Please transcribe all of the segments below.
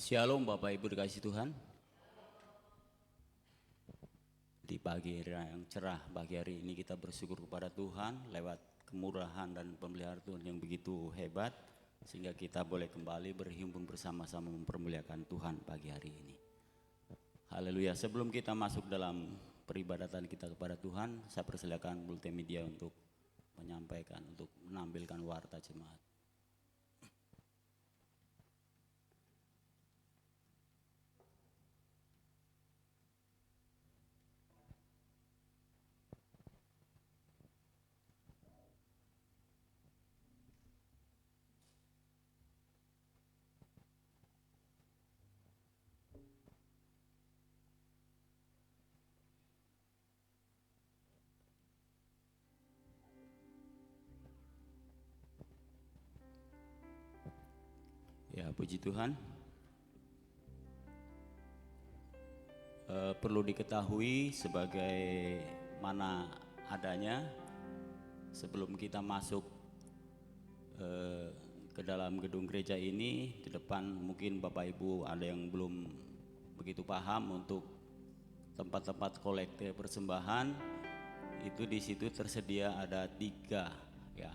Shalom Bapak Ibu dikasih Tuhan. Di pagi hari yang cerah pagi hari ini kita bersyukur kepada Tuhan lewat kemurahan dan pemeliharaan Tuhan yang begitu hebat, sehingga kita boleh kembali berhimpun bersama-sama mempermuliakan Tuhan pagi hari ini. Haleluya. Sebelum kita masuk dalam peribadatan kita kepada Tuhan, saya persilakan multimedia untuk menyampaikan, untuk menampilkan warta jemaat. Ya, puji Tuhan. Perlu diketahui sebagai mana adanya, sebelum kita masuk ke dalam gedung gereja ini, di depan mungkin Bapak Ibu ada yang belum begitu paham untuk tempat-tempat kolekte persembahan. Itu di situ tersedia ada 3 ya.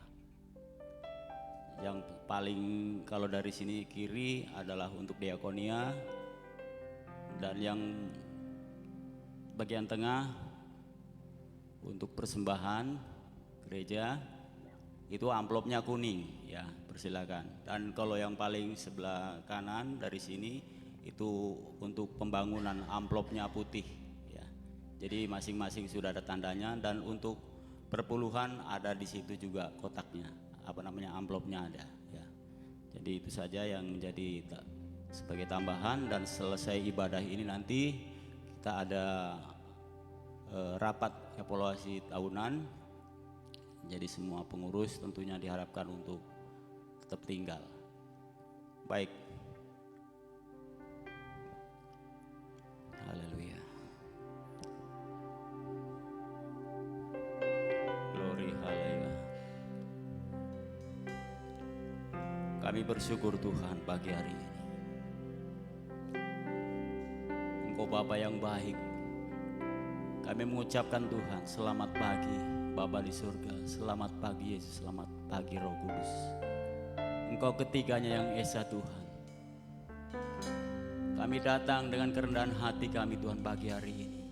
Yang paling kalau dari sini kiri adalah untuk diakonia, dan yang bagian tengah untuk persembahan gereja, itu amplopnya kuning ya, persilakan. Dan kalau yang paling sebelah kanan dari sini itu untuk pembangunan, amplopnya putih ya. Jadi masing-masing sudah ada tandanya, dan untuk perpuluhan ada di situ juga kotaknya, amplopnya ada ya. Jadi itu saja yang menjadi sebagai tambahan. Dan selesai ibadah ini nanti kita ada rapat evaluasi tahunan. Jadi semua pengurus tentunya diharapkan untuk tetap tinggal. Baik. Haleluya. Glory, haleluya. Kami bersyukur Tuhan pagi hari ini. Engkau Bapa yang baik. Kami mengucapkan Tuhan, selamat pagi Bapa di surga, selamat pagi Yesus, selamat pagi Roh Kudus. Engkau ketiganya yang esa Tuhan. Kami datang dengan kerendahan hati kami Tuhan pagi hari ini.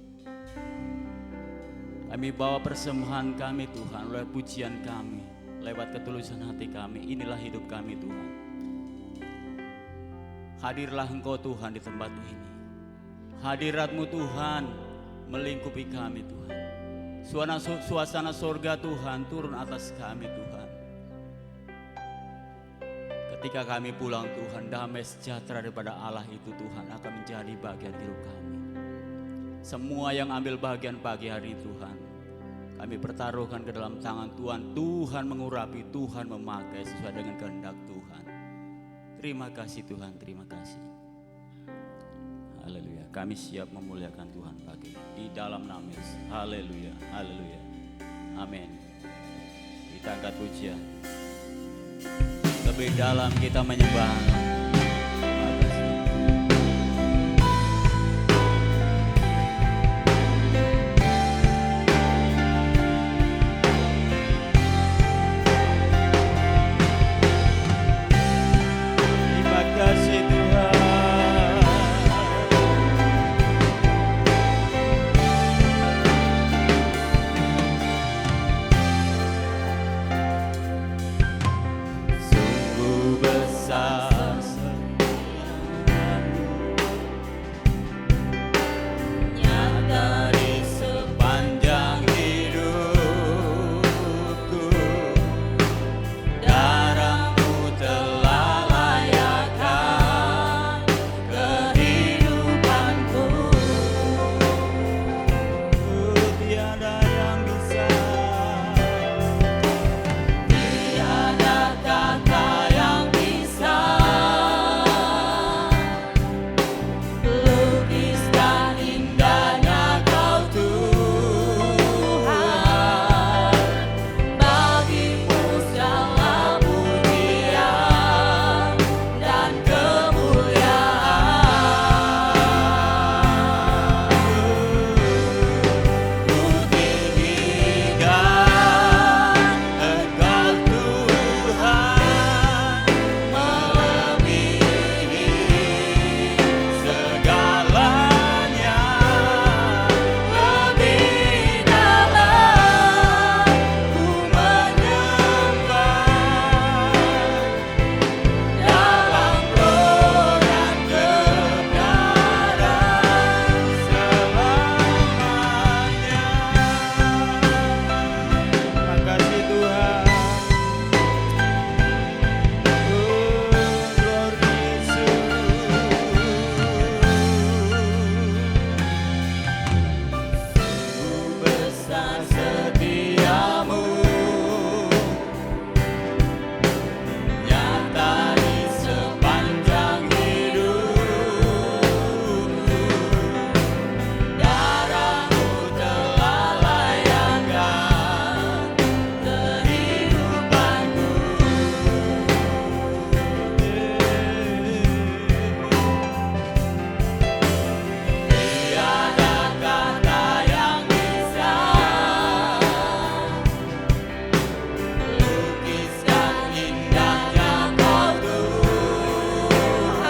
Kami bawa persembahan kami Tuhan, lewat pujian kami, lewat ketulusan hati kami. Inilah hidup kami Tuhan. Hadirlah Engkau Tuhan di tempat ini. Hadirat-Mu Tuhan melingkupi kami Tuhan. Suasana surga Tuhan turun atas kami Tuhan. Ketika kami pulang Tuhan, damai sejahtera daripada Allah itu Tuhan akan menjadi bagian hidup kami. Semua yang ambil bagian pagi hari Tuhan, kami pertaruhkan ke dalam tangan Tuhan. Tuhan mengurapi, Tuhan memakai sesuai dengan kehendak Tuhan. Terima kasih Tuhan, terima kasih. Haleluya. Kami siap memuliakan Tuhan pagi di dalam nama Yesus. Haleluya, haleluya. Amin. Kita angkat pujian. Lebih dalam kita menyembah. Besar Kasih setiamu nyata di sepanjang hidup. Darahmu telah layakkan kehidupanku. Tiada kata yang bisa lukiskan indahnya Kau Tuhan.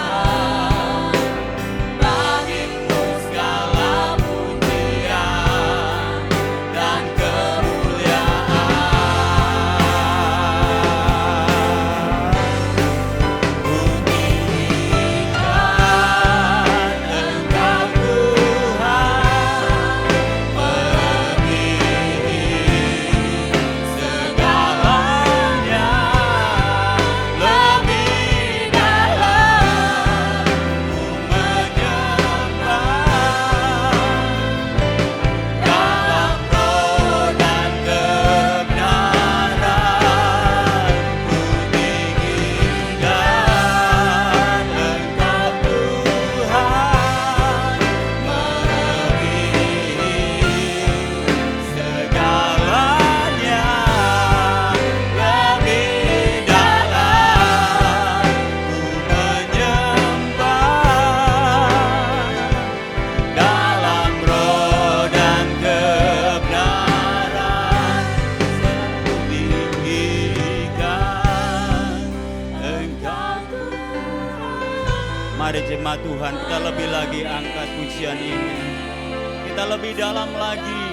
Bagimu segala pujian dan kemuliaan. Ku tinggikan Engkau Tuhan, melebihi segalanya, lebih dalam ku menyembah. Dalam roh dan kebenaran ku tinggikan Engkau Tuhan, melebihi segalanya, lebih dalam ku menyembah. Dalam roh dan kebenaran ku tinggikan Engkau Tuhan. Mari jemaat Tuhan, kita lebih lagi angkat pujian ini. Kita lebih dalam lagi.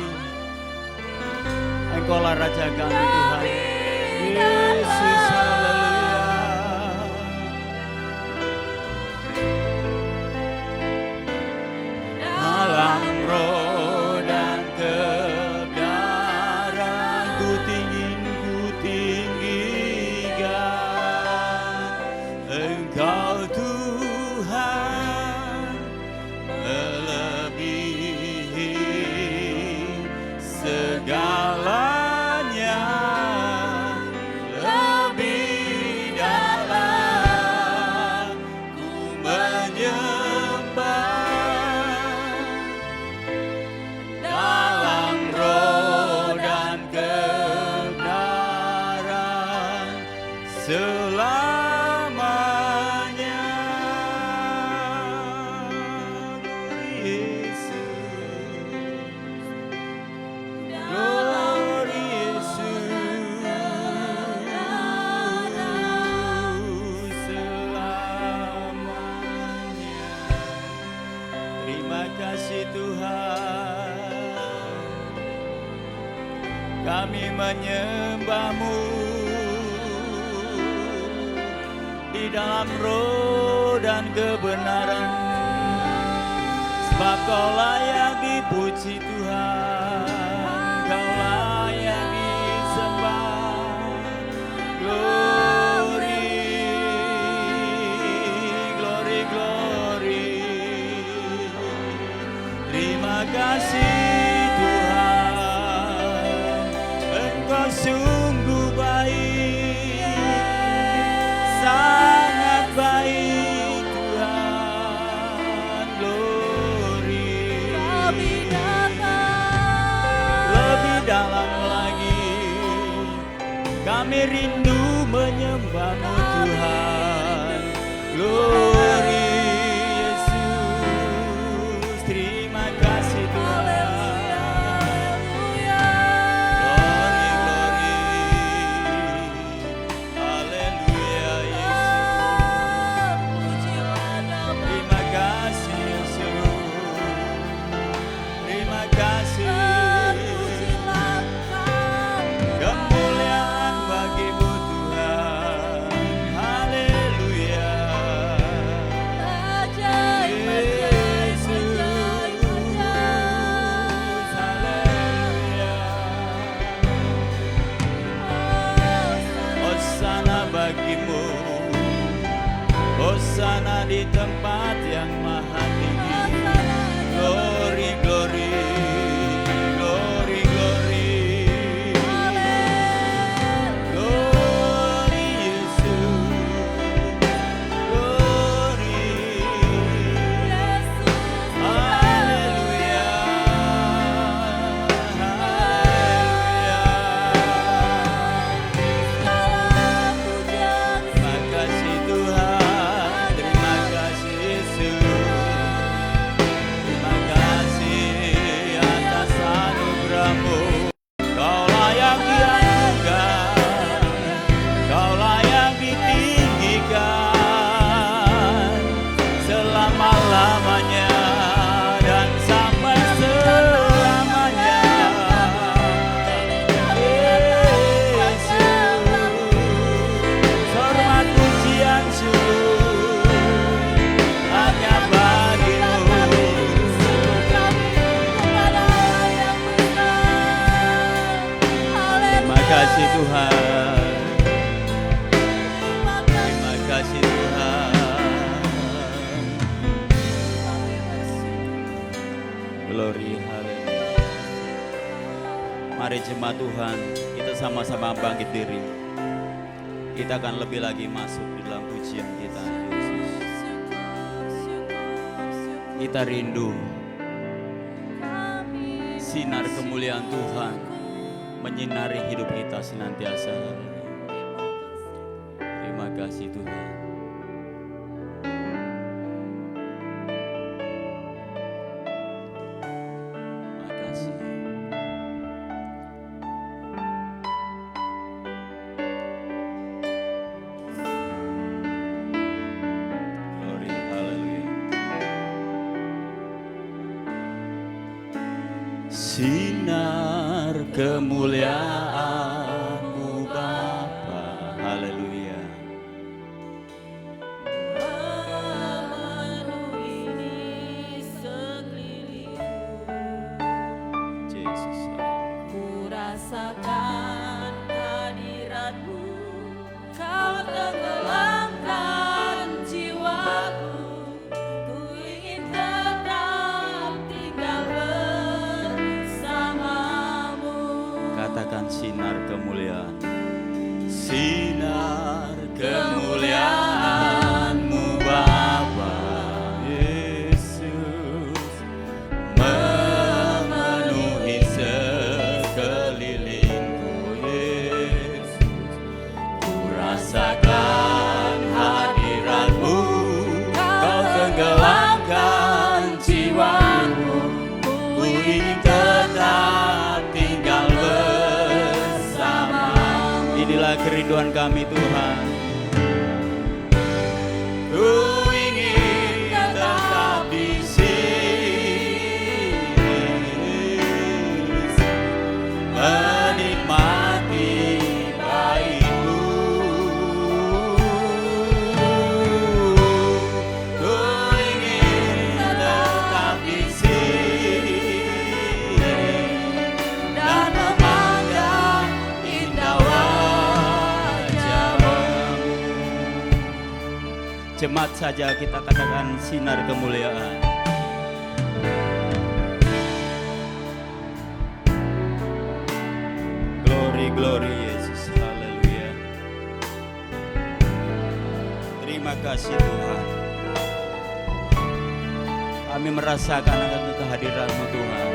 Engkaulah Raja kami Tuhan. Yesus, haleluya. Dalam roh dan kebenaran ku tinggikan Engkau Tuhan, melebihi segalanya, lebih dalam ku menyembah. Dalam roh dan kebenaran selamanya. Glory Yesus, selamanya. Terima kasih Tuhan, kami menyembah-Mu di dalam roh dan kebenaran, sebab Kau layak dipuji Tuhan, Kau layak disembah. Glory, glory, glory. Terima kasih Tuhan, Engkau sungguh baik, sangat baik Tuhan. Glory, lebih dalam lagi, kami rindu menyembah-Mu Tuhan. Glory Yesus, terima kasih Tuhan. Glory, glory, haleluya Yesus. Terima kasih Yesus, terima kasih. Kemuliaan bagi-Mu Tuhan, haleluya. Hosana di tempat yang maha tinggi. Glory, glory, glory, glory. kasih Tuhan. Terima kasih Tuhan. Glory, haleluya. Mari jemaat Tuhan, kita sama-sama bangkit diri. Kita akan lebih lagi masuk di dalam pujian kita, Yesus. Kita rindu sinar kemuliaan Tuhan menyinari hidup kita senantiasa. Terima kasih Tuhan. Terima kasih. Glory, haleluya. Sinar kemuliaan-Mu Bapa, haleluya. Memenuhi sekelilingku, Yesus. ku rasakan hadirat-Mu, Kau tenggelamkan jiwaku, ku ingin tetap tinggal bersama-Mu. Katakan sinar kemuliaan. Sinar kemuliaan-Mu Bapa, Yesus, memenuhi sekelilingku, Yesus. Ku rasakan hadirat-Mu, Kau tenggelamkan jiwaku, ku ingin tetap tinggal bersama. Inilah kerinduan kami Tuhan. Ku ingin tetap di sini, menikmati baik-Mu. Ku ingin tetap di sini dan memandang indah wajah-Mu. Jemaat saja kita katakan sinar kemuliaan. Glory, glory Yesus, haleluya. Terima kasih Tuhan. Kami merasakan akan kehadiran-Mu Tuhan.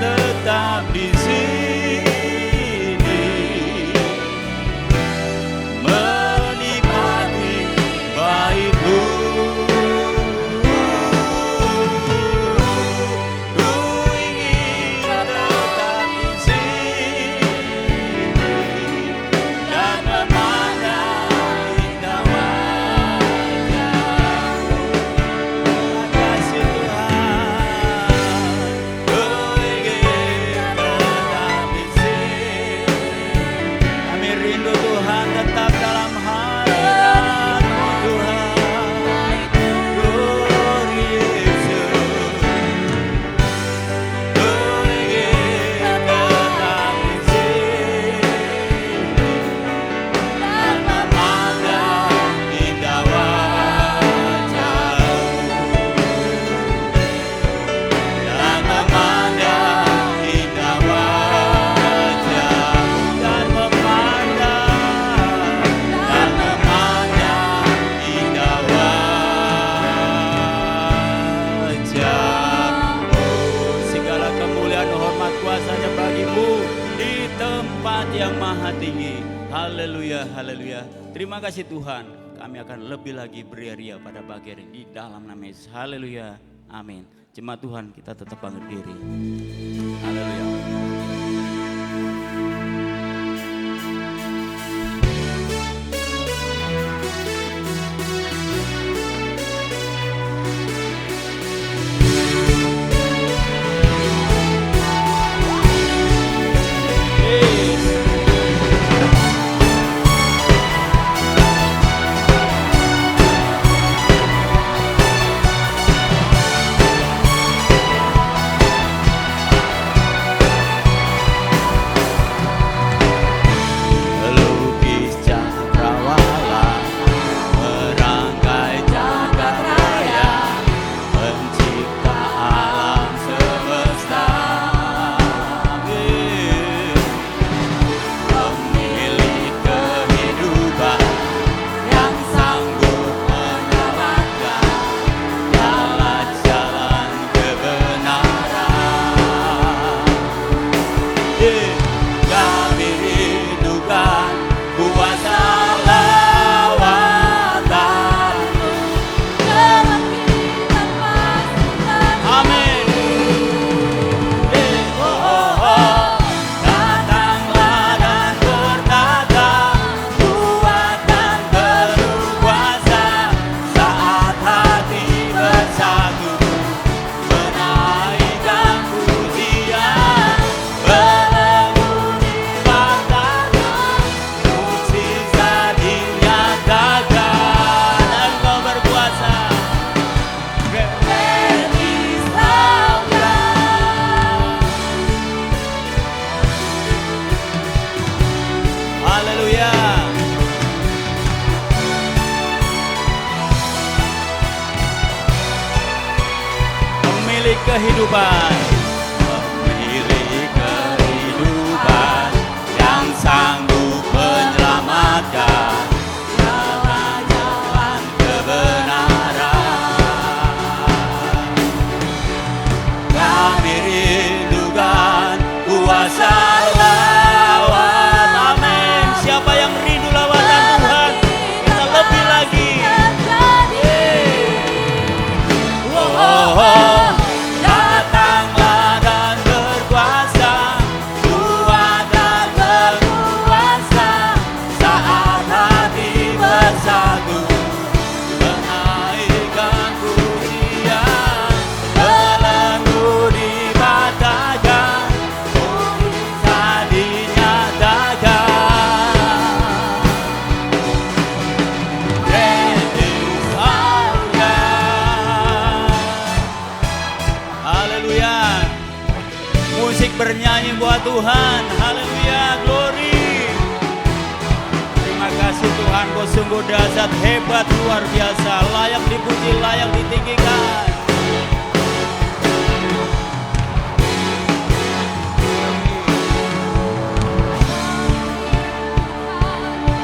Tetap di sini, menikmati baik-Mu. Ku ingin tetap di sini dan memandang indah wajah-Mu. Terima kasih Tuhan. Ku ingin tetap di sini. Kami rindu Tuhan tetap dalam hadirat-Mu Tuhan. Glory Yesus. Ku ingin tetap di sini dan memandang indah wajah-Mu. Dan memandang indah wajah-Mu. Dan memandang indah wajah-Mu. Segala kemuliaan, hormat, kuasanya bagi-Mu di tempat yang maha tinggi. Haleluya, haleluya. Terima kasih Tuhan. Kami akan lebih lagi beria-ria pada bagian ini di dalam nama Yesus. Haleluya, amin. Jemaat Tuhan, kita tetap bangkit diri. Haleluya. kehidupan, pemilik kehidupan yang sanggup menyelamatkan dalam jalan kebenaran. Kami rindukan kuasa lawatan. Amin. Siapa yang rindu lawatan Tuhan? Kita lebih lagi. Datanglah dan berkuasa, kuat dan berkuasa, saat hati bersatu, menaikkan pujian, belenggu dibatakan, mujizat dinyatakan. Yesus Allah. Haleluya. Musik bernyanyi buat Tuhan. Haleluya, glory. Terima kasih Tuhan, Kau sungguh dahsyat, hebat, luar biasa, layak dipuji, layak ditinggikan.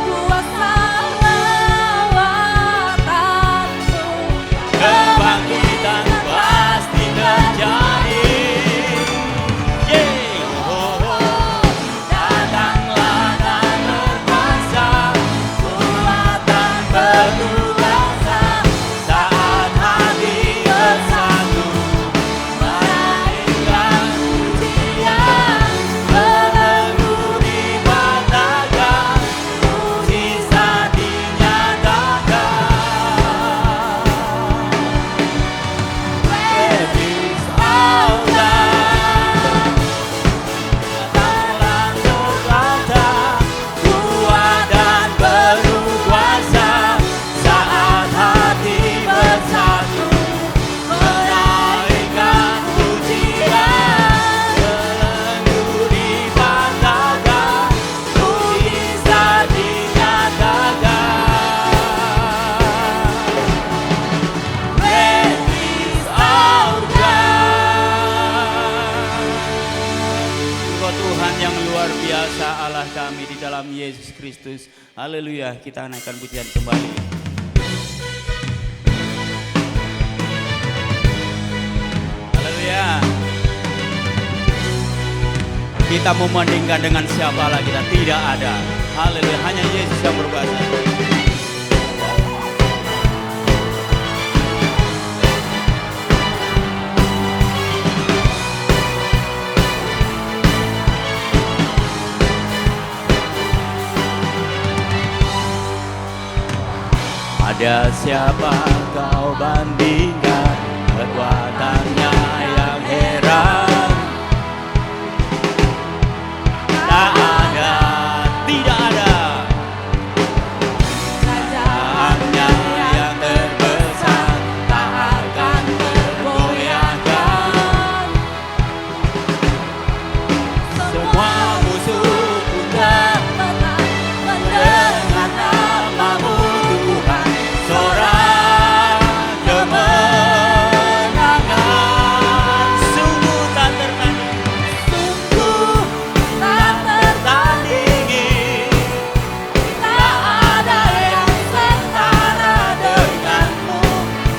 Kuasa lawatanmu, Kebangkitan pasti terjadi. Datanglah dan berkuasa, kuat dan berkuasa, saat hati bersatu, menaikkan pujian, belenggu dibatakan, mujizat dinyatakan. Yesus Allah. Datanglah berkata, kuat dan berkuasa, saat hati bersatu, menaikkan pujian, belenggu dibatakan, mujizat dinyatakan. Yesus Allah. Engkau Tuhan yang luar biasa, Allah kami di dalam Yesus Kristus. Haleluya, kita naikkan pujian kembali. Haleluya. Kita membandingkan dengan siapa lagi, kita tidak ada. Haleluya, hanya Yesus yang berkuasa. Ada siapa kau bandingkan kekuatannya yang heran? Tak ada, tidak ada. Kerajaannya yang terbesar tak akan tergoyahkan. Semua musuh pun dapat mendengar namamu Tuhan. Sorak kemenangan, sungguh tak tertandingi, tak ada yang setara denganmu.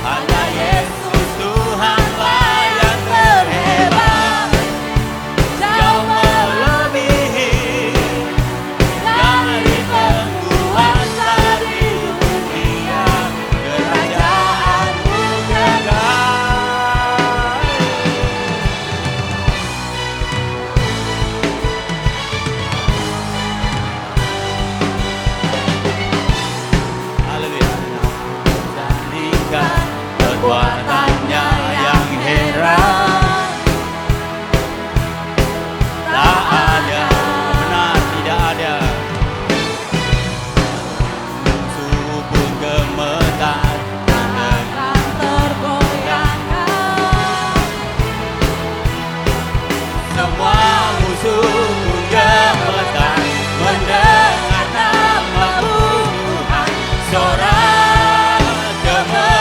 Hanya Yesus Tuhanlah yang terhebat, jauh melebihi dari penguasa di dunia. Kerajaanmu kekal. Haleluya. Bandingkan kekuatannya yang heran. Tak ada, benar tidak ada. Musuh pun gemetar mendengar. Semua musuh pun gemetar mendengar namamu Tuhan. Sorak kemenangan.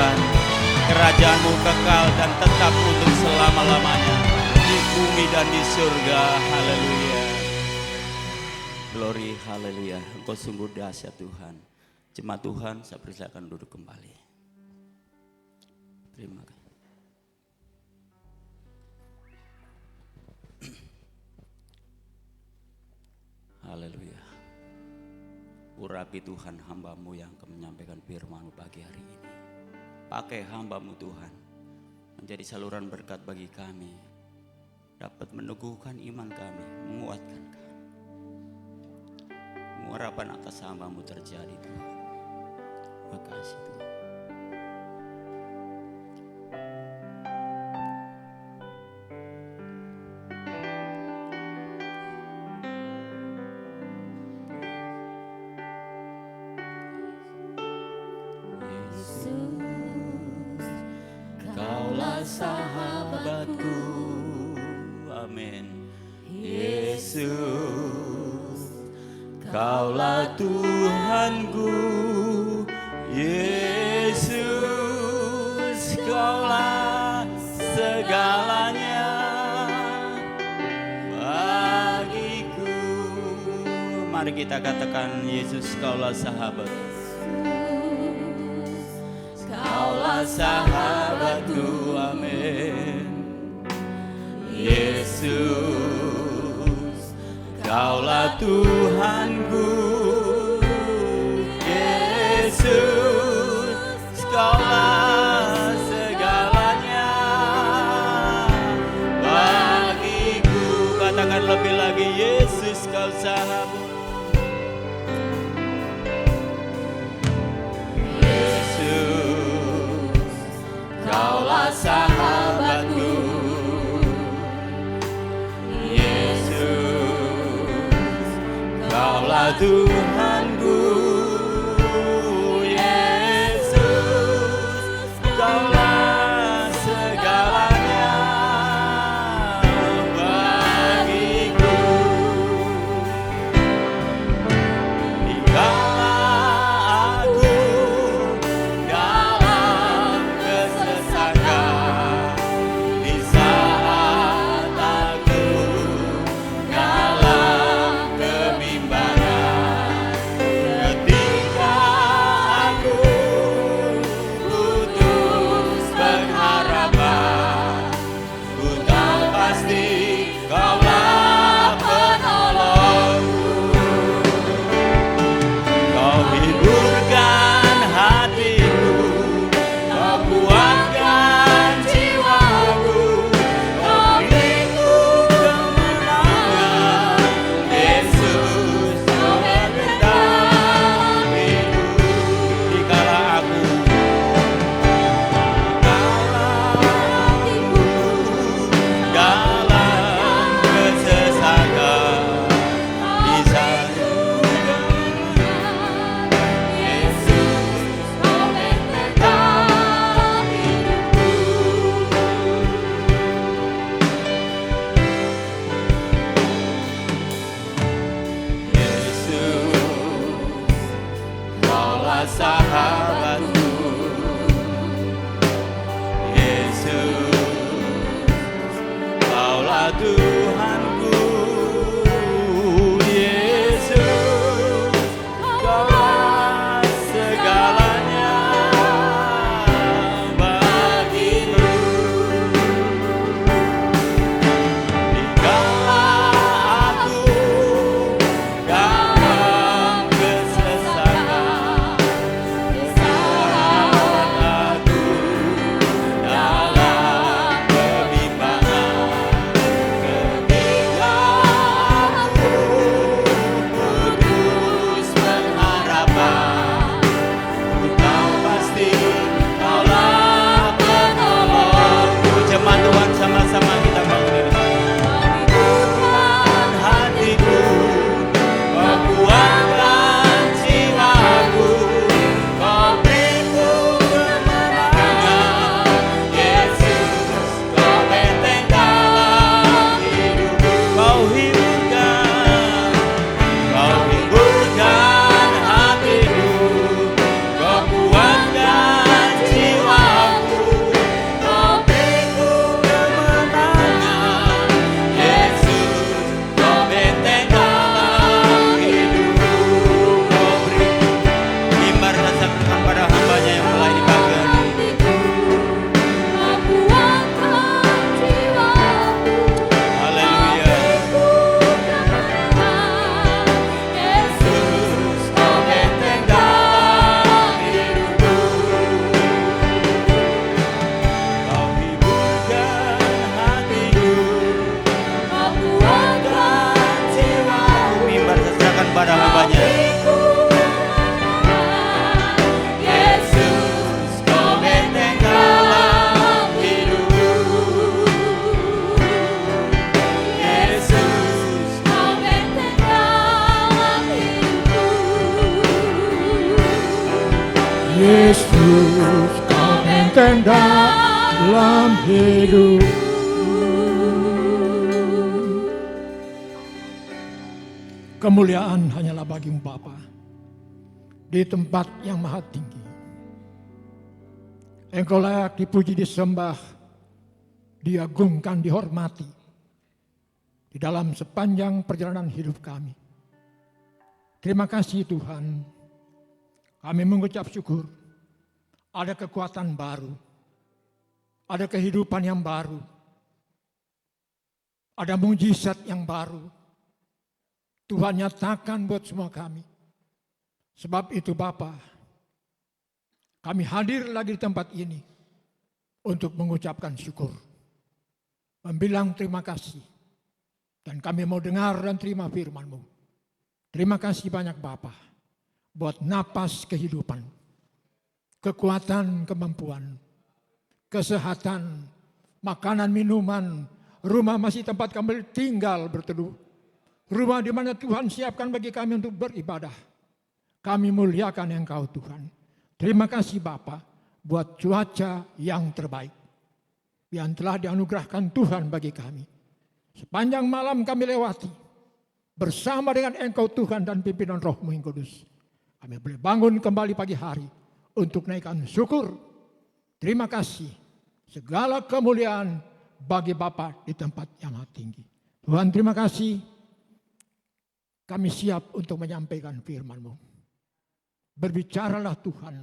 Tuhan. Kerajaan-Mu kekal dan tetap untuk selama-lamanya di bumi dan di surga. Haleluya. Glory, haleluya. Engkau sungguh dahsyat Tuhan. Jemaat Tuhan, saya persilakan duduk kembali. Terima kasih. Haleluya. Urapi Tuhan hamba-Mu yang akan menyampaikan firman-Mu pagi hari ini. Pakai hamba-Mu Tuhan menjadi saluran berkat bagi kami, dapat meneguhkan iman kami, menguatkan kami. Pengharapan atas hamba-Mu terjadi Tuhan. Terima kasih Tuhan. Sahabatku, amin. Yesus, Kaulah Tuhanku. Yesus, Kaulah segalanya bagiku. Mari kita katakan, Yesus, Kaulah sahabatku. Kaulah sahabatku, amin. Yesus, Kaulah Tuhanku. Yesus, Kaulah segalanya bagiku. Katakan lebih lagi, Yesus, Kau sahabat. Kaulah sahabatku. Yesus, Kaulah Tuhanku. Yesus, Kaulah segalanya bagiku. paten dalam hidup. Kemuliaan hanyalah bagimu Bapa di tempat yang maha tinggi. Engkau layak dipuji, disembah, diagungkan, dihormati di dalam sepanjang perjalanan hidup kami. Terima kasih Tuhan, kami mengucap syukur. Ada kekuatan baru, ada kehidupan yang baru, ada mujizat yang baru. Tuhan nyatakan buat semua kami. Sebab itu Bapa, kami hadir lagi di tempat ini untuk mengucapkan syukur, membilang terima kasih. Dan kami mau dengar dan terima firman-Mu. Terima kasih banyak Bapa buat napas kehidupan, kekuatan, kemampuan, kesehatan, makanan, minuman, rumah masih tempat kami tinggal berteduh. Rumah di mana Tuhan siapkan bagi kami untuk beribadah. Kami muliakan Engkau Tuhan. Terima kasih Bapa buat cuaca yang terbaik yang telah dianugerahkan Tuhan bagi kami. Sepanjang malam kami lewati bersama dengan Engkau Tuhan dan pimpinan Roh-Mu yang Kudus. Kami boleh bangun kembali pagi hari untuk naikkan syukur. Terima kasih. Segala kemuliaan bagi Bapa di tempat yang maha tinggi. Tuhan terima kasih. Kami siap untuk menyampaikan firman-Mu. Berbicaralah Tuhan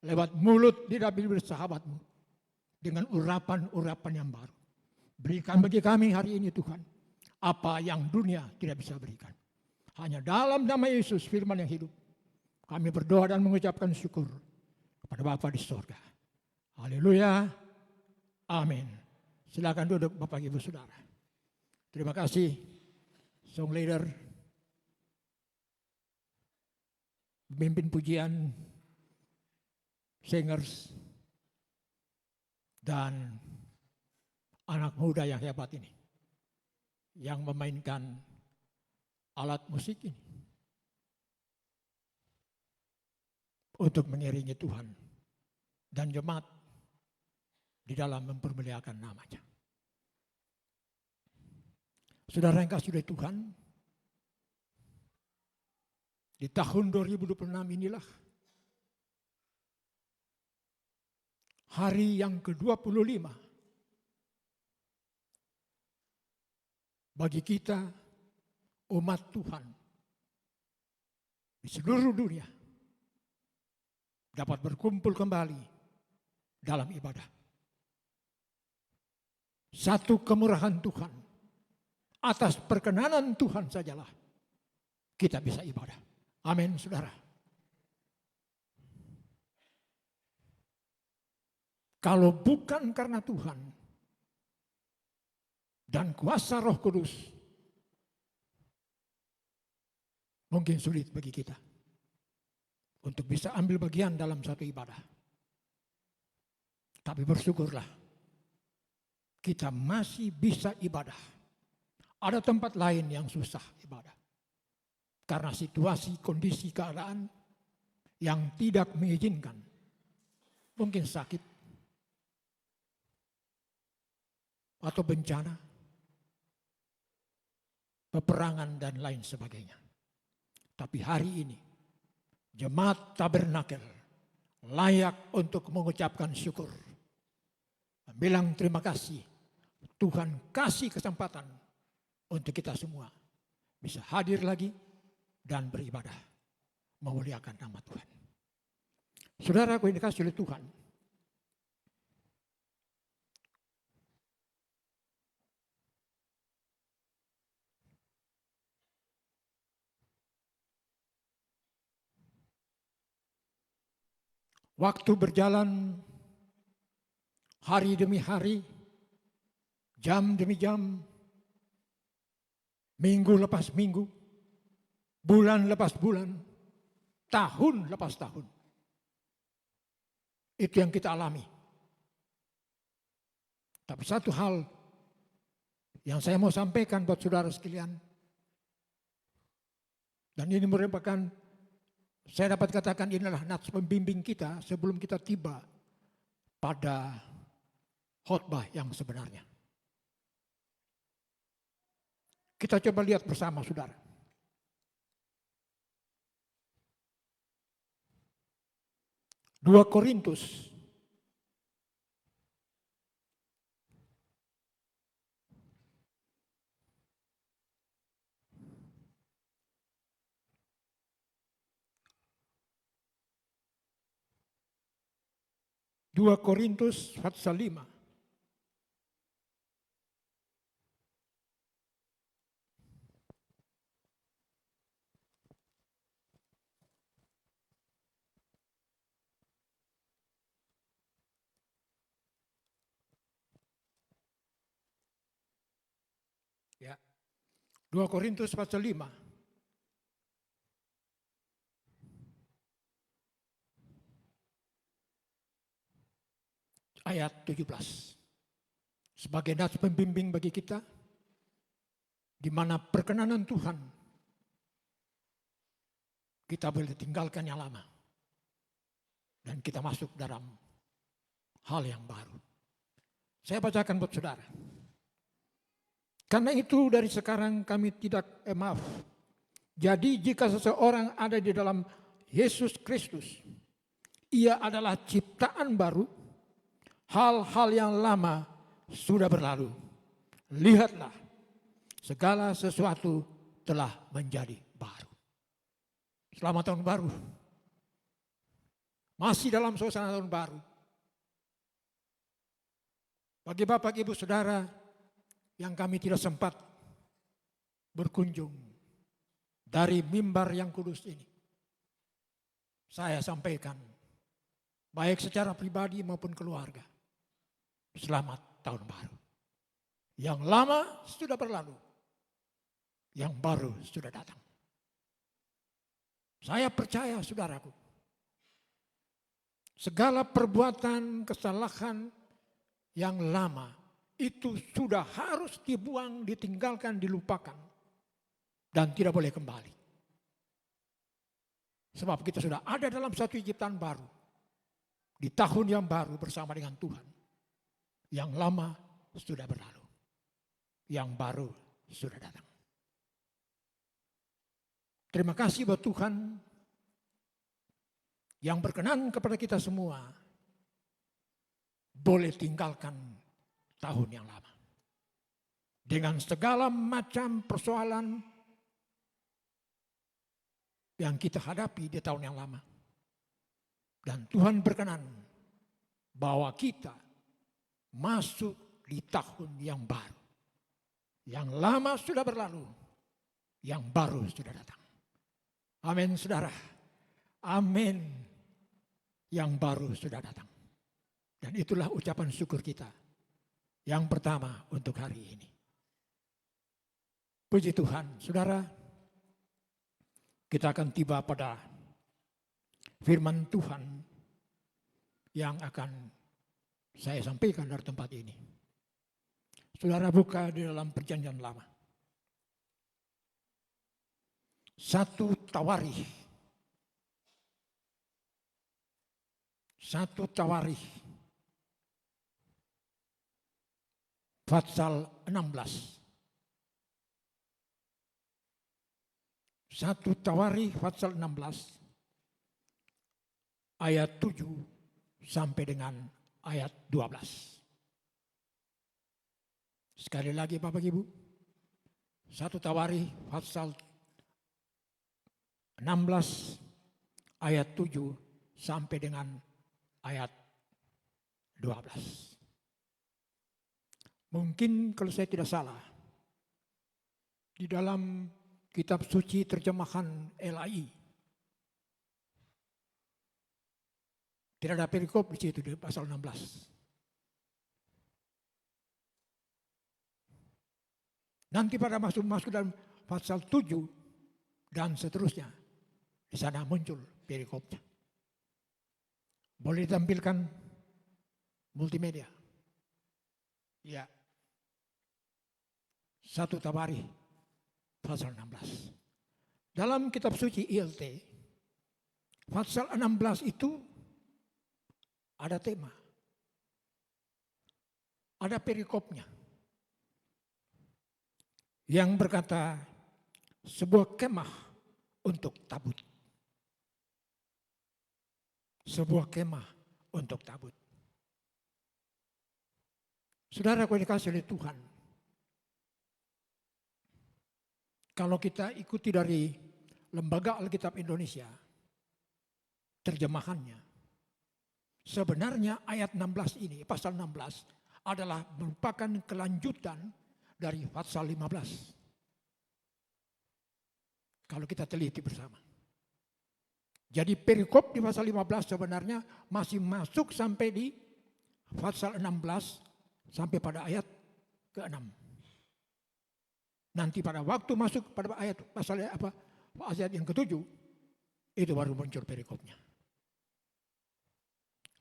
lewat mulut di bibir sahabat-Mu dengan urapan-urapan yang baru. Berikan bagi kami hari ini Tuhan apa yang dunia tidak bisa berikan. Hanya dalam nama Yesus firman yang hidup. Kami berdoa dan mengucapkan syukur kepada Bapa di sorga. Haleluya. Amin. Silakan duduk Bapak Ibu Saudara. Terima kasih song leader, pemimpin pujian, singers, dan anak muda yang hebat ini yang memainkan alat musik ini untuk mengiringi Tuhan dan jemaat di dalam mempermuliakan namanya. Saudara yang kasih oleh Tuhan, di tahun 2026 inilah hari yang ke-25 bagi kita umat Tuhan di seluruh dunia dapat berkumpul kembali dalam ibadah. Satu kemurahan Tuhan, atas perkenanan Tuhan sajalah kita bisa ibadah. Amin, saudara. Kalau bukan karena Tuhan dan kuasa Roh Kudus, mungkin sulit bagi kita untuk bisa ambil bagian dalam satu ibadah. Tapi bersyukurlah, kita masih bisa ibadah. Ada tempat lain yang susah ibadah. Karena situasi, kondisi, keadaan yang tidak mengizinkan. Mungkin sakit. Atau bencana. Peperangan dan lain sebagainya. Tapi hari ini, Jemaat Tabernakel layak untuk mengucapkan syukur. Bilang terima kasih. Tuhan kasih kesempatan untuk kita semua bisa hadir lagi dan beribadah, memuliakan nama Tuhan. Saudaraku yang dikasihi oleh Tuhan, waktu berjalan hari demi hari, jam demi jam, minggu lepas minggu, bulan lepas bulan, tahun lepas tahun. Itu yang kita alami. Tapi satu hal yang saya mau sampaikan buat saudara sekalian, dan ini merupakan, saya dapat katakan inilah nats pembimbing kita sebelum kita tiba pada khotbah yang sebenarnya. Kita coba lihat bersama saudara. Dua Korintus pasal 5. Ya. 2 Korintus pasal 5. Ayat 17. Sebagai nas pembimbing bagi kita, di mana perkenanan Tuhan kita boleh tinggalkan yang lama dan kita masuk dalam hal yang baru. Saya bacakan buat saudara. Karena itu dari sekarang kami tidak maaf. Jadi jika seseorang ada di dalam Yesus Kristus, ia adalah ciptaan baru. Hal-hal yang lama sudah berlalu. Lihatlah, segala sesuatu telah menjadi baru. Selamat tahun baru. Masih dalam suasana tahun baru. Bagi Bapak, Ibu, Saudara yang kami tidak sempat berkunjung dari mimbar yang kudus ini, saya sampaikan baik secara pribadi maupun keluarga, selamat tahun baru. Yang lama sudah berlalu, yang baru sudah datang. Saya percaya saudaraku, segala perbuatan kesalahan yang lama itu sudah harus dibuang, ditinggalkan, dilupakan. Dan tidak boleh kembali. Sebab kita sudah ada dalam satu ciptaan baru. Di tahun yang baru bersama dengan Tuhan. Yang lama sudah berlalu. Yang baru sudah datang. Terima kasih buat Tuhan yang berkenan kepada kita semua boleh tinggalkan tahun yang lama. Dengan segala macam persoalan yang kita hadapi di tahun yang lama. Dan Tuhan berkenan bahwa kita masuk di tahun yang baru. Yang lama sudah berlalu, yang baru sudah datang. Amin, saudara. Amin. Yang baru sudah datang. Dan itulah ucapan syukur kita. Yang pertama untuk hari ini. Puji Tuhan, saudara. Kita akan tiba pada firman Tuhan yang akan saya sampaikan dari tempat ini. Saudara buka di dalam perjanjian lama. 1 Tawarikh. 1 Tawarikh. Pasal 16. 1 Tawarikh pasal 16. Ayat 7 sampai dengan ayat 12. Sekali lagi Bapak Ibu. 1 Tawarikh pasal 16 ayat 7 sampai dengan ayat 12. Mungkin kalau saya tidak salah, di dalam kitab suci terjemahan LAI tidak ada perikop di situ di pasal 16. Nanti pada masuk dalam pasal 7 dan seterusnya, di sana muncul perikopnya. Boleh ditampilkan multimedia? Ya. 1 Tawarikh pasal 16. Dalam kitab suci ILT, pasal 16 itu ada tema. ada perikopnya yang berkata sebuah kemah untuk tabut. Sebuah kemah untuk tabut. Saudara yang dikasihi oleh Tuhan, kalau kita ikuti dari Lembaga Alkitab Indonesia, terjemahannya, sebenarnya ayat 16 ini, pasal 16, adalah merupakan kelanjutan dari pasal 15. Kalau kita teliti bersama. Jadi perikop di pasal 15 sebenarnya masih masuk sampai di pasal 16 sampai pada ayat ke-6. Nanti pada waktu masuk pada ayat pasal ayat yang ke-7 itu baru muncul perikopnya.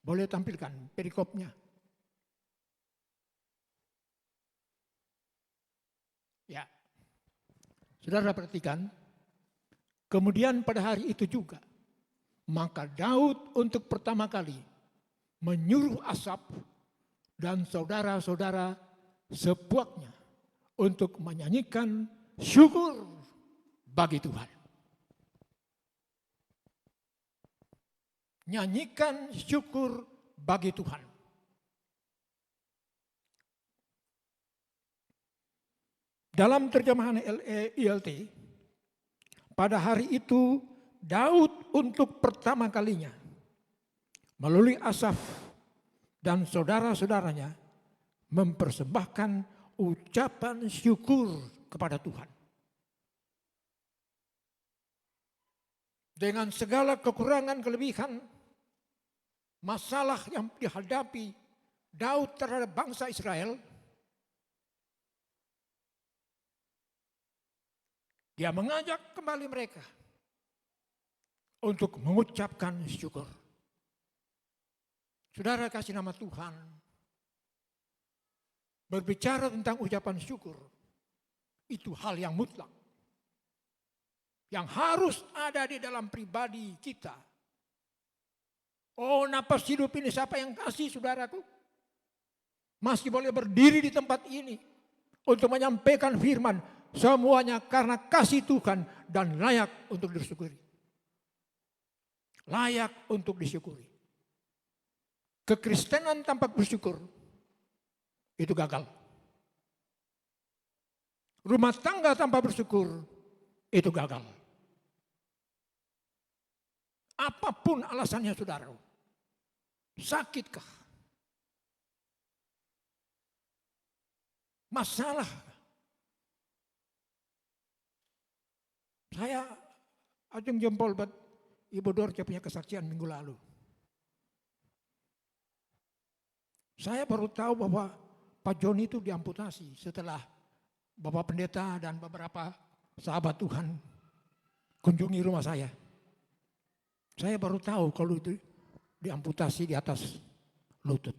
Boleh tampilkan perikopnya. Ya. Saudara perhatikan, kemudian pada hari itu juga, maka Daud untuk pertama kali menyuruh Asaf dan saudara-saudara sepuaknya untuk menyanyikan syukur bagi Tuhan. Nyanyikan syukur bagi Tuhan. Dalam terjemahan ILT, pada hari itu Daud untuk pertama kalinya melalui Asaf dan saudara-saudaranya mempersembahkan ucapan syukur kepada Tuhan. Dengan segala kekurangan, kelebihan, masalah yang dihadapi Daud terhadap bangsa Israel, dia mengajak kembali mereka untuk mengucapkan syukur. Saudara kasih nama Tuhan, berbicara tentang ucapan syukur, itu hal yang mutlak. Yang harus ada di dalam pribadi kita. Oh, napas hidup ini siapa yang kasih, saudaraku? Masih boleh berdiri di tempat ini untuk menyampaikan firman. Semuanya karena kasih Tuhan dan layak untuk disyukuri. Layak untuk disyukuri. Kekristenan tanpa bersyukur itu gagal. Rumah tangga tanpa bersyukur itu gagal. Apapun alasannya saudara. Sakitkah? Masalah. Saya ajeng jempol buat Ibu Dorce punya kesaksian minggu lalu. Saya baru tahu bahwa Pak Joni itu diamputasi setelah Bapak Pendeta dan beberapa sahabat Tuhan kunjungi rumah saya. Saya baru tahu kalau itu diamputasi di atas lutut.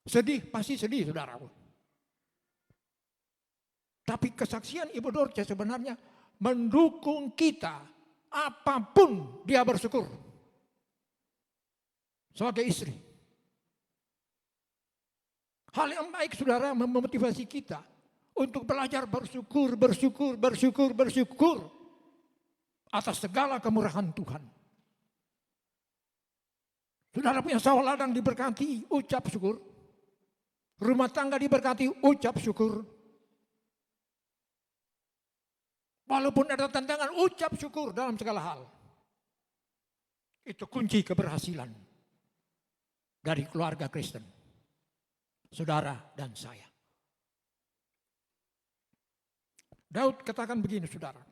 Sedih, pasti sedih saudaraku. Tapi kesaksian Ibu Dorce sebenarnya mendukung kita apapun dia bersyukur. Sebagai istri. Hal yang baik saudara memotivasi kita untuk belajar bersyukur, bersyukur, bersyukur, bersyukur atas segala kemurahan Tuhan. Saudara punya sawah ladang diberkati, ucap syukur. Rumah tangga diberkati, ucap syukur. Walaupun ada tantangan, ucap syukur dalam segala hal. Itu kunci keberhasilan dari keluarga Kristen, saudara dan saya. Daud katakan begini saudara.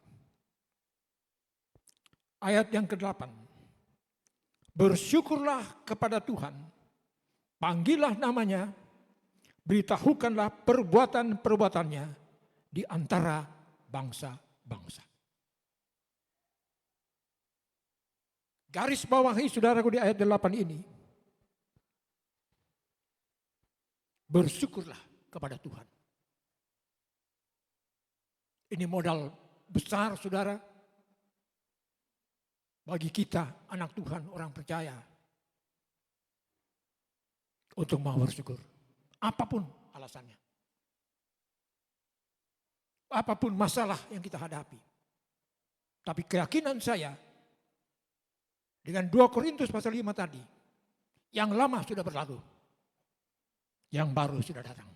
Ayat yang ke-8. Bersyukurlah kepada Tuhan, panggillah namanya, beritahukanlah perbuatan-perbuatannya di antara bangsa-bangsa. Garis bawahi saudaraku di ayat 8 ini. Bersyukurlah kepada Tuhan. Ini modal besar saudara. Bagi kita anak Tuhan, orang percaya. untuk mau bersyukur. Apapun alasannya. Apapun masalah yang kita hadapi. Tapi keyakinan saya dengan 2 Korintus pasal 5 tadi, yang lama sudah berlalu, yang baru sudah datang.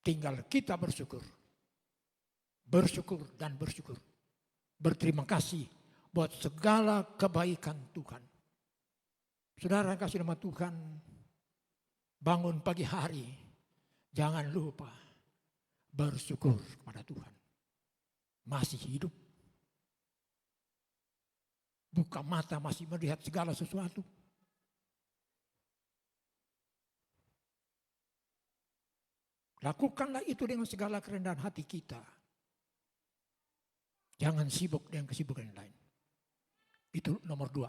Tinggal kita bersyukur. Bersyukur dan bersyukur. Berterima kasih buat segala kebaikan Tuhan. Saudara kasih nama Tuhan, bangun pagi hari, jangan lupa bersyukur kepada Tuhan. Masih hidup. Buka mata masih melihat segala sesuatu. Lakukanlah itu dengan segala kerendahan hati kita. Jangan sibuk dengan kesibukan yang lain. Itu nomor 2.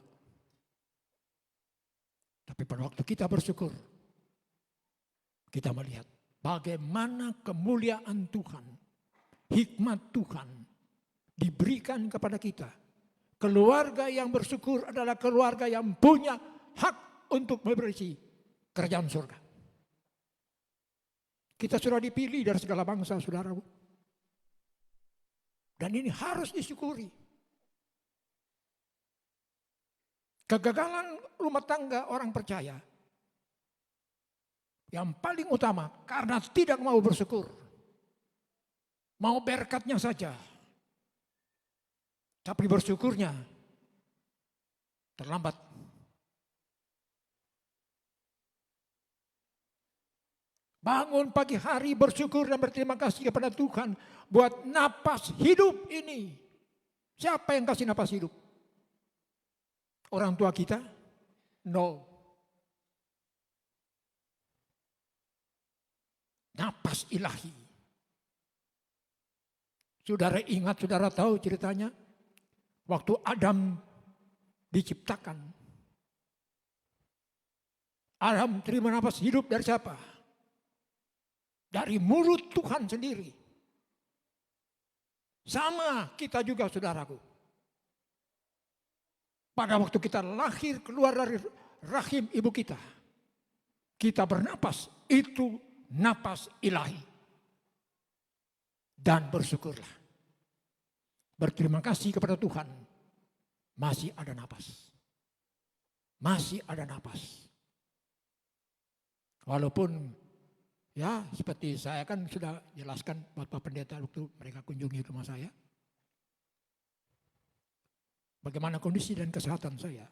Tapi pada waktu kita bersyukur, kita melihat bagaimana kemuliaan Tuhan, hikmat Tuhan diberikan kepada kita. Keluarga yang bersyukur adalah keluarga yang punya hak untuk memiliki kerajaan surga. Kita sudah dipilih dari segala bangsa, saudaraku. Dan ini harus disyukuri. Kegagalan rumah tangga orang percaya yang paling utama karena tidak mau bersyukur. Mau berkatnya saja. Tapi bersyukurnya terlambat. Bangun pagi hari bersyukur dan berterima kasih kepada Tuhan buat napas hidup ini. Siapa yang kasih napas hidup? Orang tua kita? No. Napas ilahi. Saudara ingat, saudara tahu ceritanya? Waktu Adam diciptakan. Adam terima napas hidup dari siapa? Dari mulut Tuhan sendiri. Sama kita juga, saudaraku. Pada waktu kita lahir keluar dari rahim ibu kita. Kita bernapas, itu napas ilahi. Dan bersyukurlah. Berterima kasih kepada Tuhan. Masih ada napas. Masih ada napas. Walaupun ya seperti saya kan sudah jelaskan buat Pak Pendeta waktu mereka kunjungi rumah saya. Bagaimana kondisi dan kesehatan saya.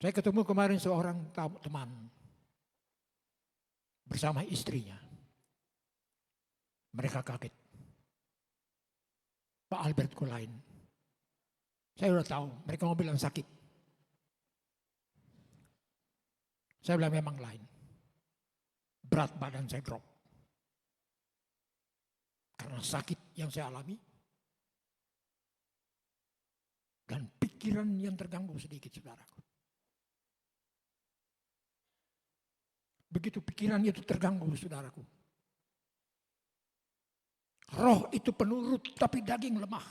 Saya ketemu kemarin seorang teman bersama istrinya. Mereka kaget. Pak Albert Kulain. Saya udah tahu, mereka mau bilang sakit. Saya bilang memang lain. Berat badan saya drop. Karena sakit yang saya alami. Dan pikiran yang terganggu sedikit, saudaraku. Begitu pikiran itu terganggu, saudaraku. Roh itu penurut tapi daging lemah.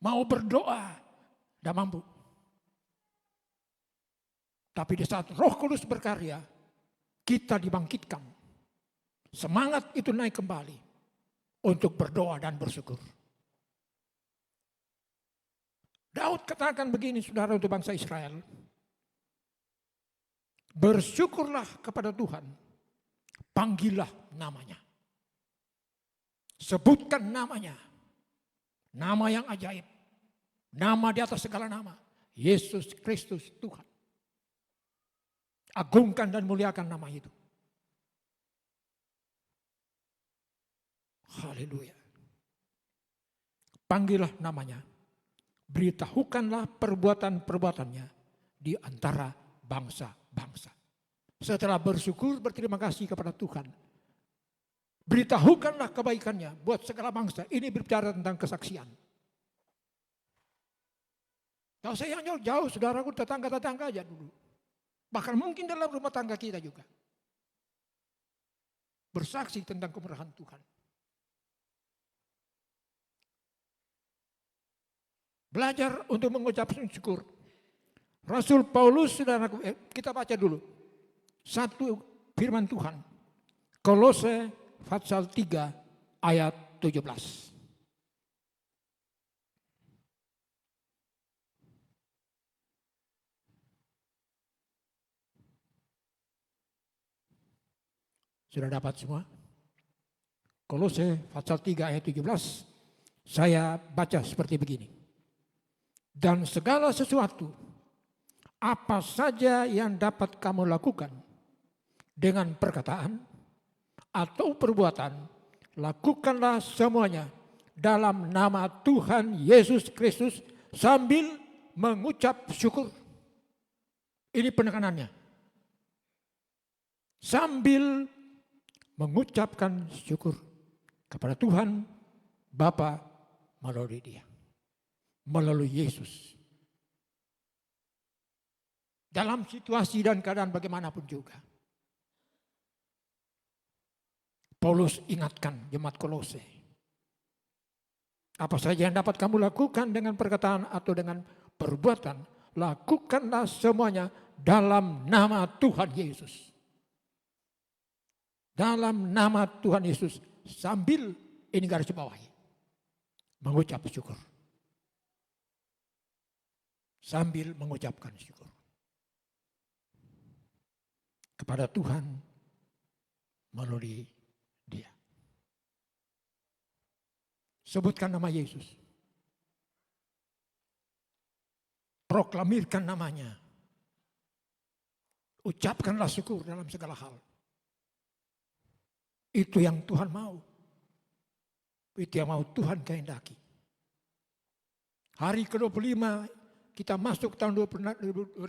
Mau berdoa, tidak mampu. Tapi di saat Roh Kudus berkarya, kita dibangkitkan. Semangat itu naik kembali untuk berdoa dan bersyukur. Daud katakan begini, saudara, untuk bangsa Israel. Bersyukurlah kepada Tuhan, panggillah namanya. Sebutkan namanya. Nama yang ajaib. Nama di atas segala nama. Yesus Kristus Tuhan. Agungkan dan muliakan nama itu. Haleluya. Panggillah namanya. Beritahukanlah perbuatan-perbuatannya di antara bangsa-bangsa. Setelah bersyukur, berterima kasih kepada Tuhan. Beritahukanlah kebaikannya buat segala bangsa. Ini berbicara tentang kesaksian. Kalau saya yang jauh, saudaraku, tetangga-tetangga aja dulu. Bahkan mungkin dalam rumah tangga kita juga. Bersaksi tentang kemurahan Tuhan. Belajar untuk mengucap syukur. Rasul Paulus, saudaraku, kita baca dulu. Satu firman Tuhan. Kolose pasal 3 ayat 17. Sudah dapat semua? Kolose pasal 3 ayat 17. Saya baca seperti begini. Dan segala sesuatu, apa saja yang dapat kamu lakukan dengan perkataan atau perbuatan, lakukanlah semuanya dalam nama Tuhan Yesus Kristus sambil mengucap syukur. Ini penekanannya. Sambil mengucapkan syukur kepada Tuhan Bapa melalui Dia, melalui Yesus. Dalam situasi dan keadaan bagaimanapun juga. Paulus ingatkan jemaat Kolose. Apa saja yang dapat kamu lakukan dengan perkataan atau dengan perbuatan, lakukanlah semuanya dalam nama Tuhan Yesus. Dalam nama Tuhan Yesus, sambil ini garis bawahi, mengucap syukur. Sambil mengucapkan syukur kepada Tuhan melalui Dia. Sebutkan nama Yesus. Proklamirkan namanya. Ucapkanlah syukur dalam segala hal. Itu yang Tuhan mau. Itu yang mau Tuhan kehendaki. Hari ke-25 kita masuk tahun 2026.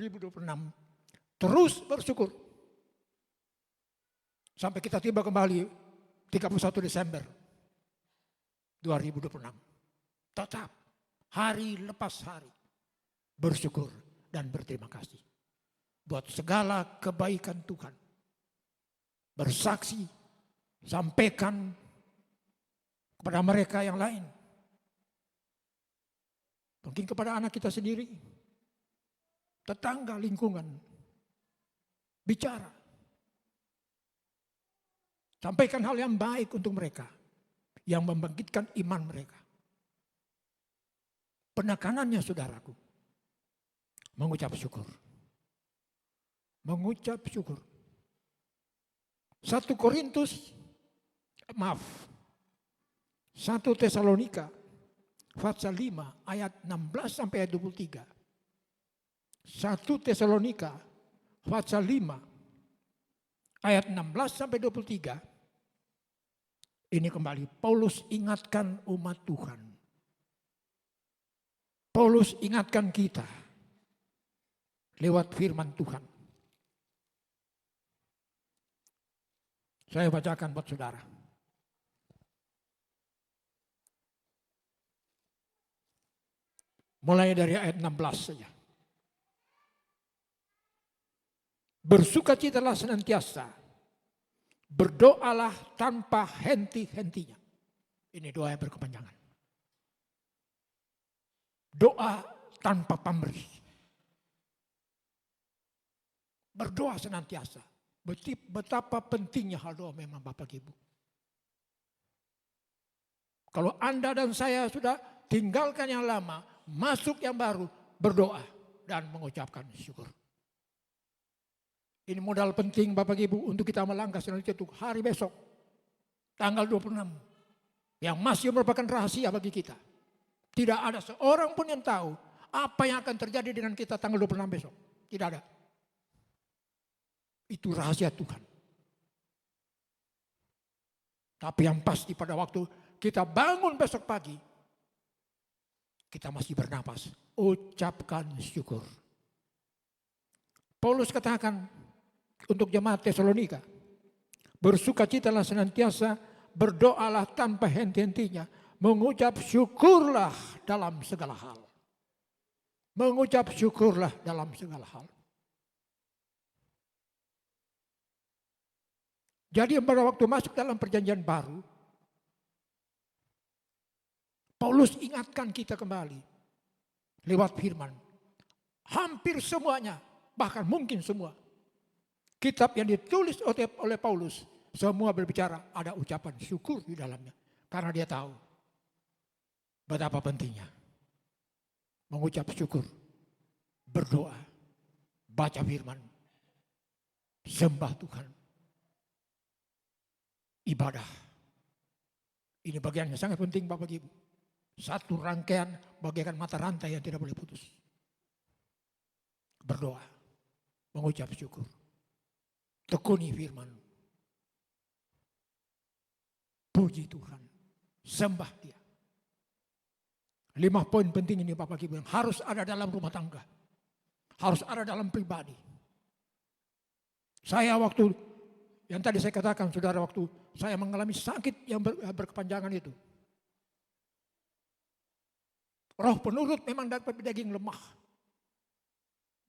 Terus bersyukur. Sampai kita tiba kembali 31 Desember 2026. Tetap hari lepas hari bersyukur dan berterima kasih. Buat segala kebaikan Tuhan. Bersaksi, sampaikan kepada mereka yang lain. Mungkin kepada anak kita sendiri. Tetangga, lingkungan. Bicara. Sampaikan hal yang baik untuk mereka. Yang membangkitkan iman mereka. Penekanannya saudaraku. Mengucap syukur. Mengucap syukur. 1 Tesalonika pasal 5 ayat 16 sampai ayat 23. 1 Tesalonika pasal 5 ayat 16 sampai 23. Ini kembali Paulus ingatkan umat Tuhan. Paulus ingatkan kita lewat firman Tuhan. Saya bacakan buat saudara. Mulai dari ayat 16 saja. Bersukacitalah senantiasa. Berdoalah tanpa henti-hentinya. Ini doa yang berkepanjangan. Doa tanpa pamrih. Berdoa senantiasa. Betapa pentingnya hal doa memang Bapak Ibu. Kalau Anda dan saya sudah tinggalkan yang lama, masuk yang baru, berdoa dan mengucapkan syukur. Ini modal penting Bapak Ibu untuk kita melangkah selanjutnya untuk hari besok, tanggal 26. Yang masih merupakan rahasia bagi kita. Tidak ada seorang pun yang tahu apa yang akan terjadi dengan kita tanggal 26 besok. Tidak ada. Itu rahasia Tuhan. Tapi yang pasti pada waktu kita bangun besok pagi, kita masih bernapas. Ucapkan syukur. Paulus katakan untuk jemaat Tesalonika, bersukacitalah senantiasa, berdoalah tanpa henti-hentinya, mengucap syukurlah dalam segala hal. Mengucap syukurlah dalam segala hal. Jadi pada waktu masuk dalam perjanjian baru, Paulus ingatkan kita kembali lewat firman. Hampir semuanya, bahkan mungkin semua. Kitab yang ditulis oleh Paulus, semua berbicara ada ucapan syukur di dalamnya. Karena dia tahu betapa pentingnya mengucap syukur, berdoa, baca firman, sembah Tuhan, ibadah. Ini bagian yang sangat penting Bapak Ibu. Satu rangkaian bagaikan mata rantai yang tidak boleh putus. Berdoa, mengucap syukur, tekuni firman, puji Tuhan, sembah Dia. 5 poin penting ini Bapak Ibu yang harus ada dalam rumah tangga. Harus ada dalam pribadi. Saya waktu, yang tadi saya katakan saudara, waktu saya mengalami sakit yang berkepanjangan itu. Roh penurut memang dapat daging lemah.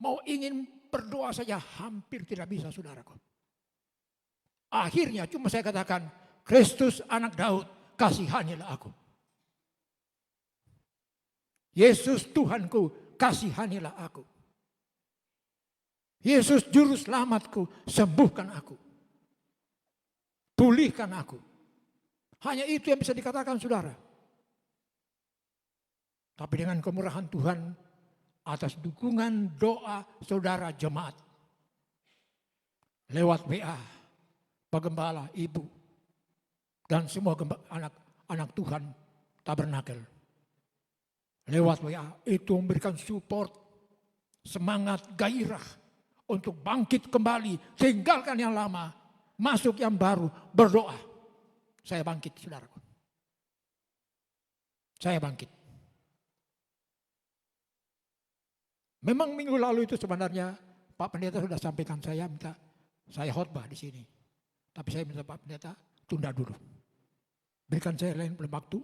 Mau ingin berdoa saja hampir tidak bisa saudaraku. Akhirnya cuma saya katakan, Kristus anak Daud, kasihanilah aku. Yesus Tuhanku, kasihanilah aku. Yesus juru selamatku, sembuhkan aku. Pulihkan aku. Hanya itu yang bisa dikatakan saudara. Tapi dengan kemurahan Tuhan, atas dukungan doa saudara jemaat, lewat WA, Pak Gembala, Ibu, dan semua anak Tuhan Tabernakel, lewat WA itu memberikan support, semangat, gairah untuk bangkit kembali, tinggalkan yang lama, masuk yang baru, berdoa. Saya bangkit, saudaraku. Saya bangkit. Memang minggu lalu itu sebenarnya Pak Pendeta sudah sampaikan, saya minta saya khotbah di sini. Tapi saya minta Pak Pendeta tunda dulu. Berikan saya lain waktu,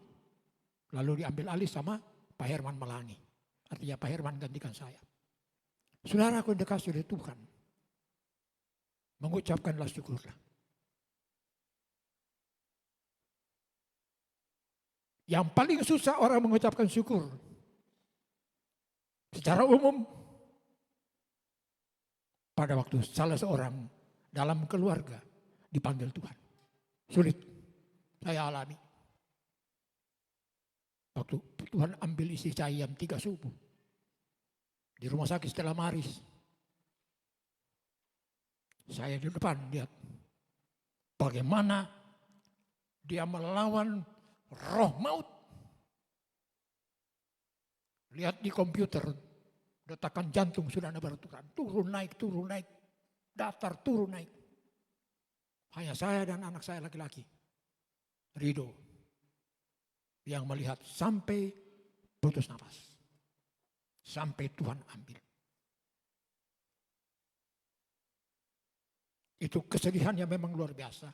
lalu diambil alih sama Pak Herman Malani. Artinya Pak Herman gantikan saya. Saudara aku dikasih oleh Tuhan, mengucapkanlah syukurlah. Yang paling susah orang mengucapkan syukur secara umum pada waktu salah seorang dalam keluarga dipanggil Tuhan. Sulit, saya alami. Waktu Tuhan ambil istri saya jam 3 subuh di rumah sakit Stella Maris. Saya di depan lihat bagaimana dia melawan roh maut. Lihat di komputer, detakan jantung sudah beraturan, turun naik, datar turun naik. Hanya saya dan anak saya laki-laki, Rido, yang melihat sampai putus nafas. Sampai Tuhan ambil. Itu kesedihan yang memang luar biasa.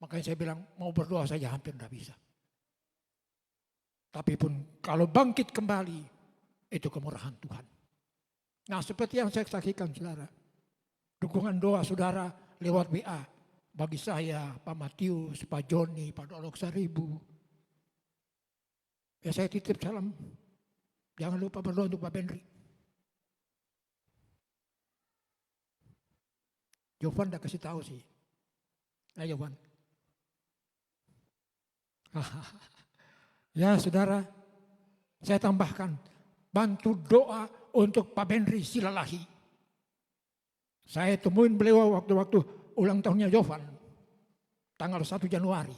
Makanya saya bilang mau berdoa saja hampir tidak bisa. Tapi pun kalau bangkit kembali, itu kemurahan Tuhan. Nah seperti yang saya saksikan saudara, dukungan doa saudara lewat WA, bagi saya, Pak Matius, Pak Joni, Pak Dolok Saribu. Ya saya titip salam, jangan lupa berdoa untuk Pak Benri. Jovan udah kasih tahu sih. Nah Jovan. Ya saudara, saya tambahkan, bantu doa untuk Pak Benri Silalahi. Saya temuin beliau waktu-waktu ulang tahunnya Jovan, tanggal 1 Januari.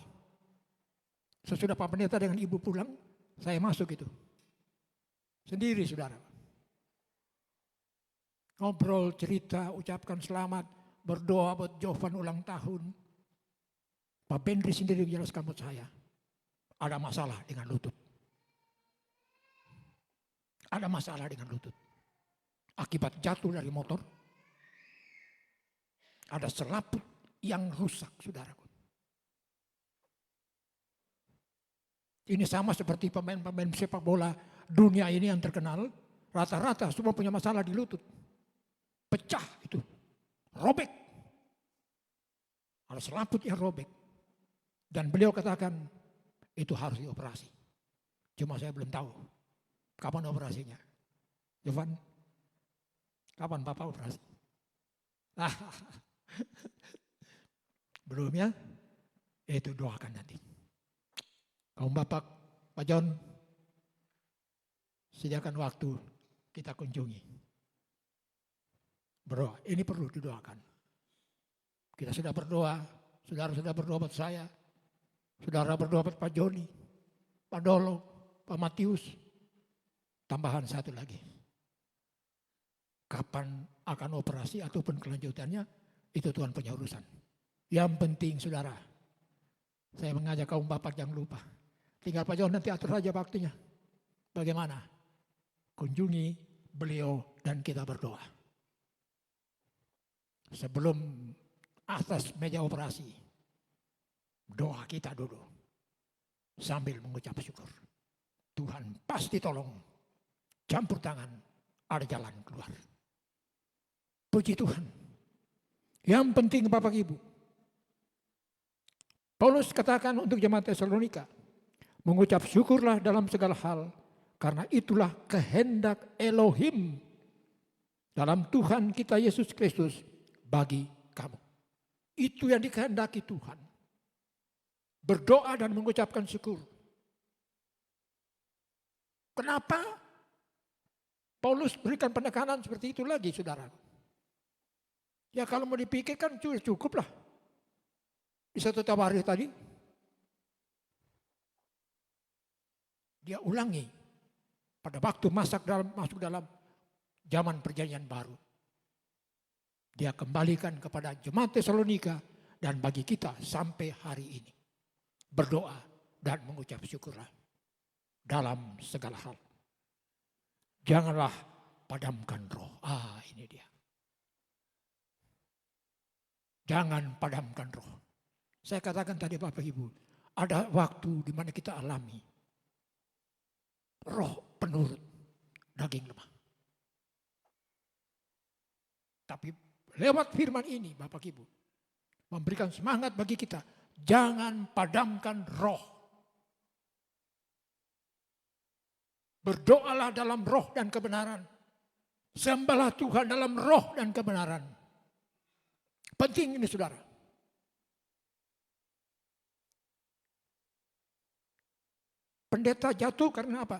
Sesudah Pak Pendeta dengan Ibu pulang, saya masuk itu. Sendiri saudara. Ngobrol, cerita, ucapkan selamat, berdoa buat Jovan ulang tahun. Pak Benri sendiri menjelaskan buat saya. Ada masalah dengan lutut. Ada masalah dengan lutut. Akibat jatuh dari motor. Ada selaput yang rusak, saudaraku. Ini sama seperti pemain-pemain sepak bola dunia ini yang terkenal. Rata-rata semua punya masalah di lutut. Pecah itu. Robek. Ada selaput yang robek. Dan beliau katakan, itu harus dioperasi. Cuma saya belum tahu kapan operasinya. Jovan, Kapan Bapak operasi? Ah, belum ya? Itu doakan nanti. Kaum Bapak, Pak John, sediakan waktu kita kunjungi. Bro, ini perlu didoakan. Kita sudah berdoa, saudara sudah berdoa buat saya, saudara berdoa buat Pak Joni, Pak Dolo, Pak Matius. Tambahan satu lagi. Kapan akan operasi ataupun kelanjutannya, itu Tuhan punya urusan. Yang penting saudara, saya mengajak kaum bapak jangan lupa. Tinggal Pak John nanti atur saja waktunya. Bagaimana? Kunjungi beliau dan kita berdoa. Sebelum atas meja operasi, doa kita dulu. Sambil mengucap syukur. Tuhan pasti tolong. Campur tangan, ada jalan keluar. Puji Tuhan. Yang penting Bapak Ibu. Paulus katakan untuk jemaat Tesalonika, mengucap syukurlah dalam segala hal, karena itulah kehendak Elohim dalam Tuhan kita Yesus Kristus bagi kamu. Itu yang dikehendaki Tuhan. Berdoa dan mengucapkan syukur. Kenapa? Paulus berikan penekanan seperti itu lagi, saudara. Ya kalau mau dipikirkan cukup lah. Di satu tawarikh tadi, dia ulangi pada waktu masuk dalam zaman perjanjian baru. Dia kembalikan kepada jemaat Tesalonika dan bagi kita sampai hari ini. Berdoa dan mengucap syukurlah dalam segala hal. Janganlah padamkan roh. Ini dia. Jangan padamkan roh. Saya katakan tadi Bapak Ibu, ada waktu di mana kita alami roh penurut daging lemah. Tapi lewat firman ini Bapak Ibu, memberikan semangat bagi kita. Jangan padamkan roh. Berdoalah dalam roh dan kebenaran. Sembahlah Tuhan dalam roh dan kebenaran. Penting ini saudara. Pendeta jatuh karena apa?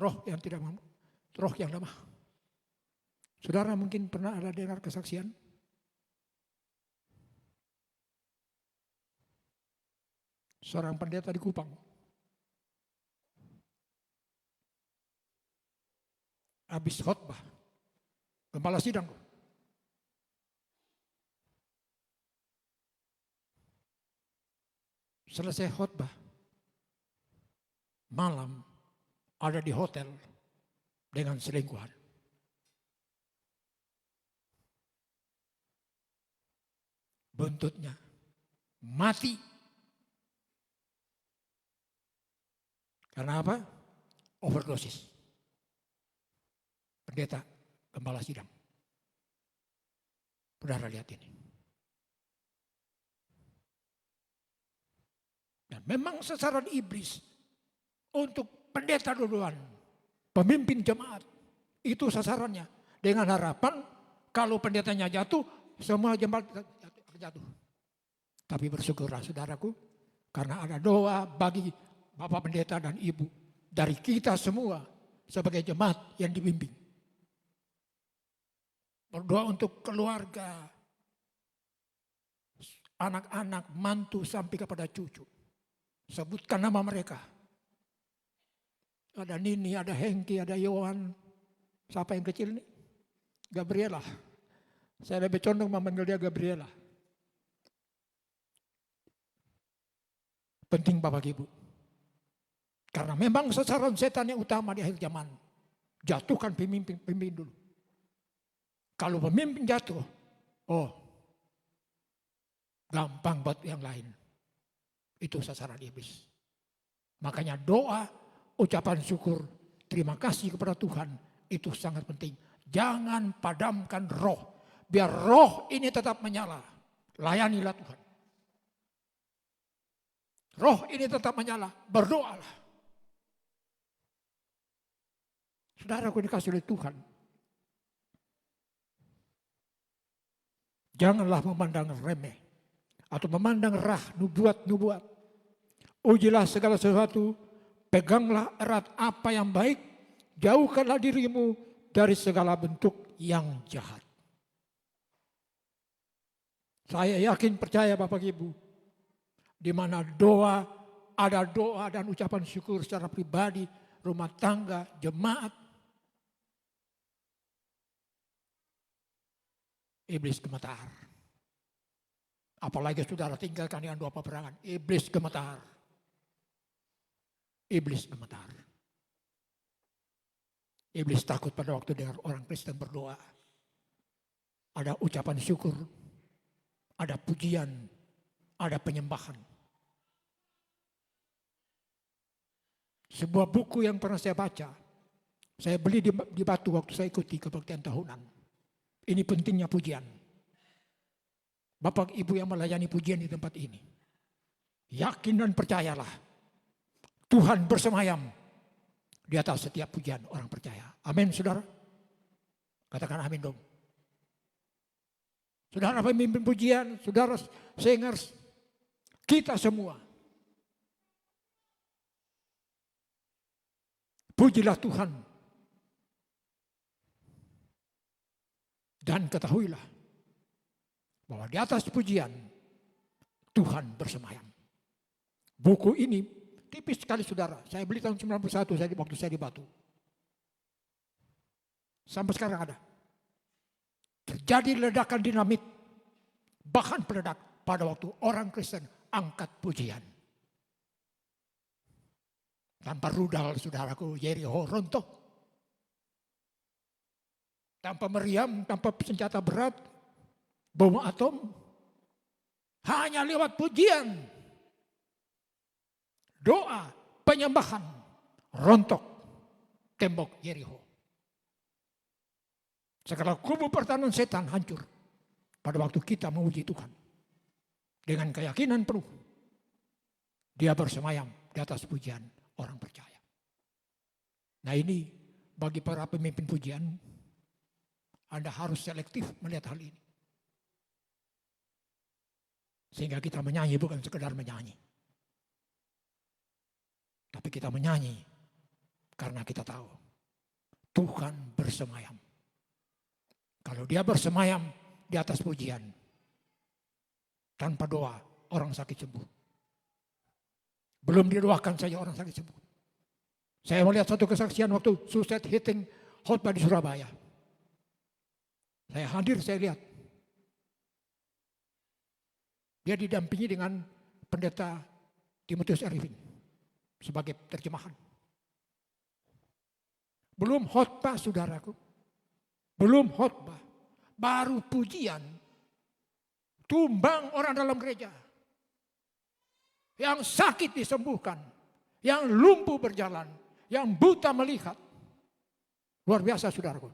Roh yang tidak mampu, roh yang lemah. Saudara mungkin pernah ada dengar kesaksian? Seorang pendeta di Kupang. Habis khotbah. Gembala sidang. Selesai khotbah. Malam ada di hotel dengan selingkuhan. Buntutnya mati. Karena apa? Overdosis. Pendeta, gembala sidang. Saudara lihat ini. Dan memang sasaran iblis untuk pendeta duluan, pemimpin jemaat, itu sasarannya. Dengan harapan kalau pendetanya jatuh, semua jemaat jatuh. Tapi bersyukurlah saudaraku, karena ada doa bagi Bapak Pendeta dan Ibu dari kita semua sebagai jemaat yang dibimbing. Berdoa untuk keluarga, anak-anak, mantu sampai kepada cucu. Sebutkan nama mereka. Ada Nini, ada Hengki, ada Yohan. Siapa yang kecil nih? Gabriela. Saya lebih condong memanggil dia Gabriela. Penting Bapak Ibu. Karena memang sasaran setan yang utama di akhir zaman. Jatuhkan pemimpin dulu. Kalau pemimpin jatuh, gampang buat yang lain. Itu sasaran iblis. Makanya doa, ucapan syukur, terima kasih kepada Tuhan, itu sangat penting. Jangan padamkan roh. Biar roh ini tetap menyala. Layanilah Tuhan. Roh ini tetap menyala, berdoalah. Saudaraku dikasih oleh Tuhan. Janganlah memandang remeh atau memandang nubuat-nubuat. Ujilah segala sesuatu, peganglah erat apa yang baik, jauhkanlah dirimu dari segala bentuk yang jahat. Saya yakin percaya Bapak Ibu, di mana ada doa dan ucapan syukur secara pribadi, rumah tangga, jemaat, iblis gemetar. Apalagi saudara tinggalkan dengan doa peperangan, iblis gemetar. Iblis gemetar. Iblis takut pada waktu dengar orang Kristen berdoa. Ada ucapan syukur, ada pujian, ada penyembahan. Sebuah buku yang pernah saya baca, saya beli di Batu waktu saya ikuti kebaktian tahunan. Ini pentingnya pujian. Bapak Ibu yang melayani pujian di tempat ini, yakin dan percayalah, Tuhan bersemayam di atas setiap pujian orang percaya. Amin, saudara. Katakan amin dong. Saudara pemimpin pujian, saudara singers, kita semua. Pujilah Tuhan. Dan ketahuilah bahwa di atas pujian Tuhan bersemayam. Buku ini tipis sekali saudara. Saya beli tahun 91 waktu saya di Batu. Sampai sekarang ada. Terjadi ledakan dinamit. Bahkan peledak pada waktu orang Kristen angkat pujian. Tanpa rudal saudaraku, Yeriko rontok. Tanpa meriam, tanpa senjata berat, bom atom. Hanya lewat pujian. Doa, penyembahan, rontok tembok Yeriko. Segala kubu pertahanan setan hancur pada waktu kita memuji Tuhan. Dengan keyakinan penuh, dia bersemayam di atas pujian orang percaya. Nah ini bagi para pemimpin pujian, Anda harus selektif melihat hal ini. Sehingga kita menyanyi bukan sekedar menyanyi. Tapi kita menyanyi karena kita tahu Tuhan bersemayam. Kalau dia bersemayam di atas pujian, tanpa doa orang sakit sembuh. Belum didoakan saja orang sakit sembuh. Saya melihat satu kesaksian waktu suicide hitting khotbah di Surabaya. Saya hadir, saya lihat. Dia didampingi dengan pendeta Timotius Arifin sebagai terjemahan. Belum khotbah saudaraku. Belum khotbah. Baru pujian. Tumbang orang dalam gereja. Yang sakit disembuhkan. Yang lumpuh berjalan. Yang buta melihat. Luar biasa saudaraku.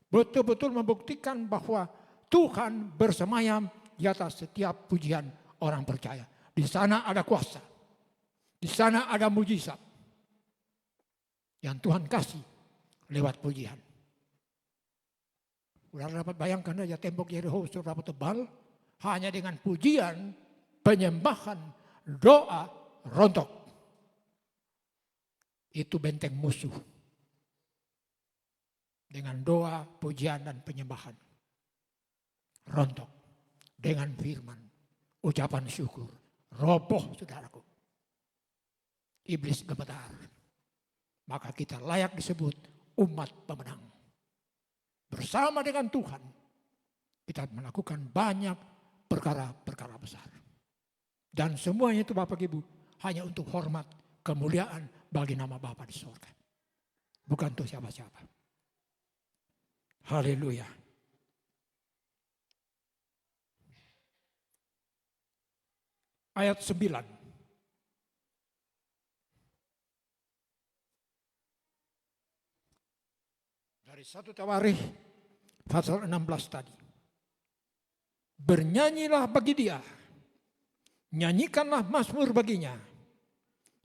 Betul-betul membuktikan bahwa Tuhan bersemayam di atas setiap pujian orang percaya. Di sana ada kuasa. Di sana ada mujizat. Yang Tuhan kasih lewat pujian. Sudah dapat bayangkan aja tembok Yeriko sudah tebal. Hanya dengan pujian, penyembahan, doa, rontok. Itu benteng musuh. Dengan doa, pujian, dan penyembahan. Rontok. Dengan firman. Ucapan syukur. Roboh saudaraku. Iblis gemetar. Maka kita layak disebut umat pemenang. Bersama dengan Tuhan. Kita melakukan banyak perkara-perkara besar. Dan semuanya itu Bapak Ibu. Hanya untuk hormat, kemuliaan bagi nama Bapa di surga. Bukan untuk siapa-siapa. Haleluya. Ayat 9. Dari 1 Tawarikh pasal 16 tadi. Bernyanyilah bagi dia. Nyanyikanlah mazmur baginya.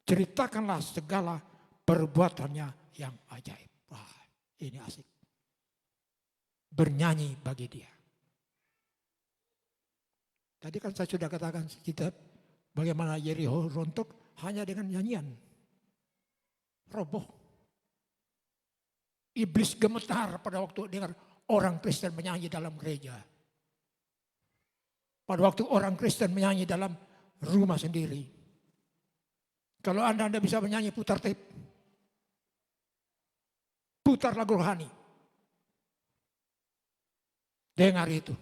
Ceritakanlah segala perbuatannya yang ajaib. Wah, Ini asik. Bernyanyi bagi Dia. Tadi kan saya sudah katakan kita bagaimana Yeriko rontok hanya dengan nyanyian. Roboh. Iblis gemetar pada waktu dengar orang Kristen menyanyi dalam gereja. Pada waktu orang Kristen menyanyi dalam rumah sendiri. Kalau Anda bisa menyanyi, putar tape. Putar lagu rohani. Dengar itu.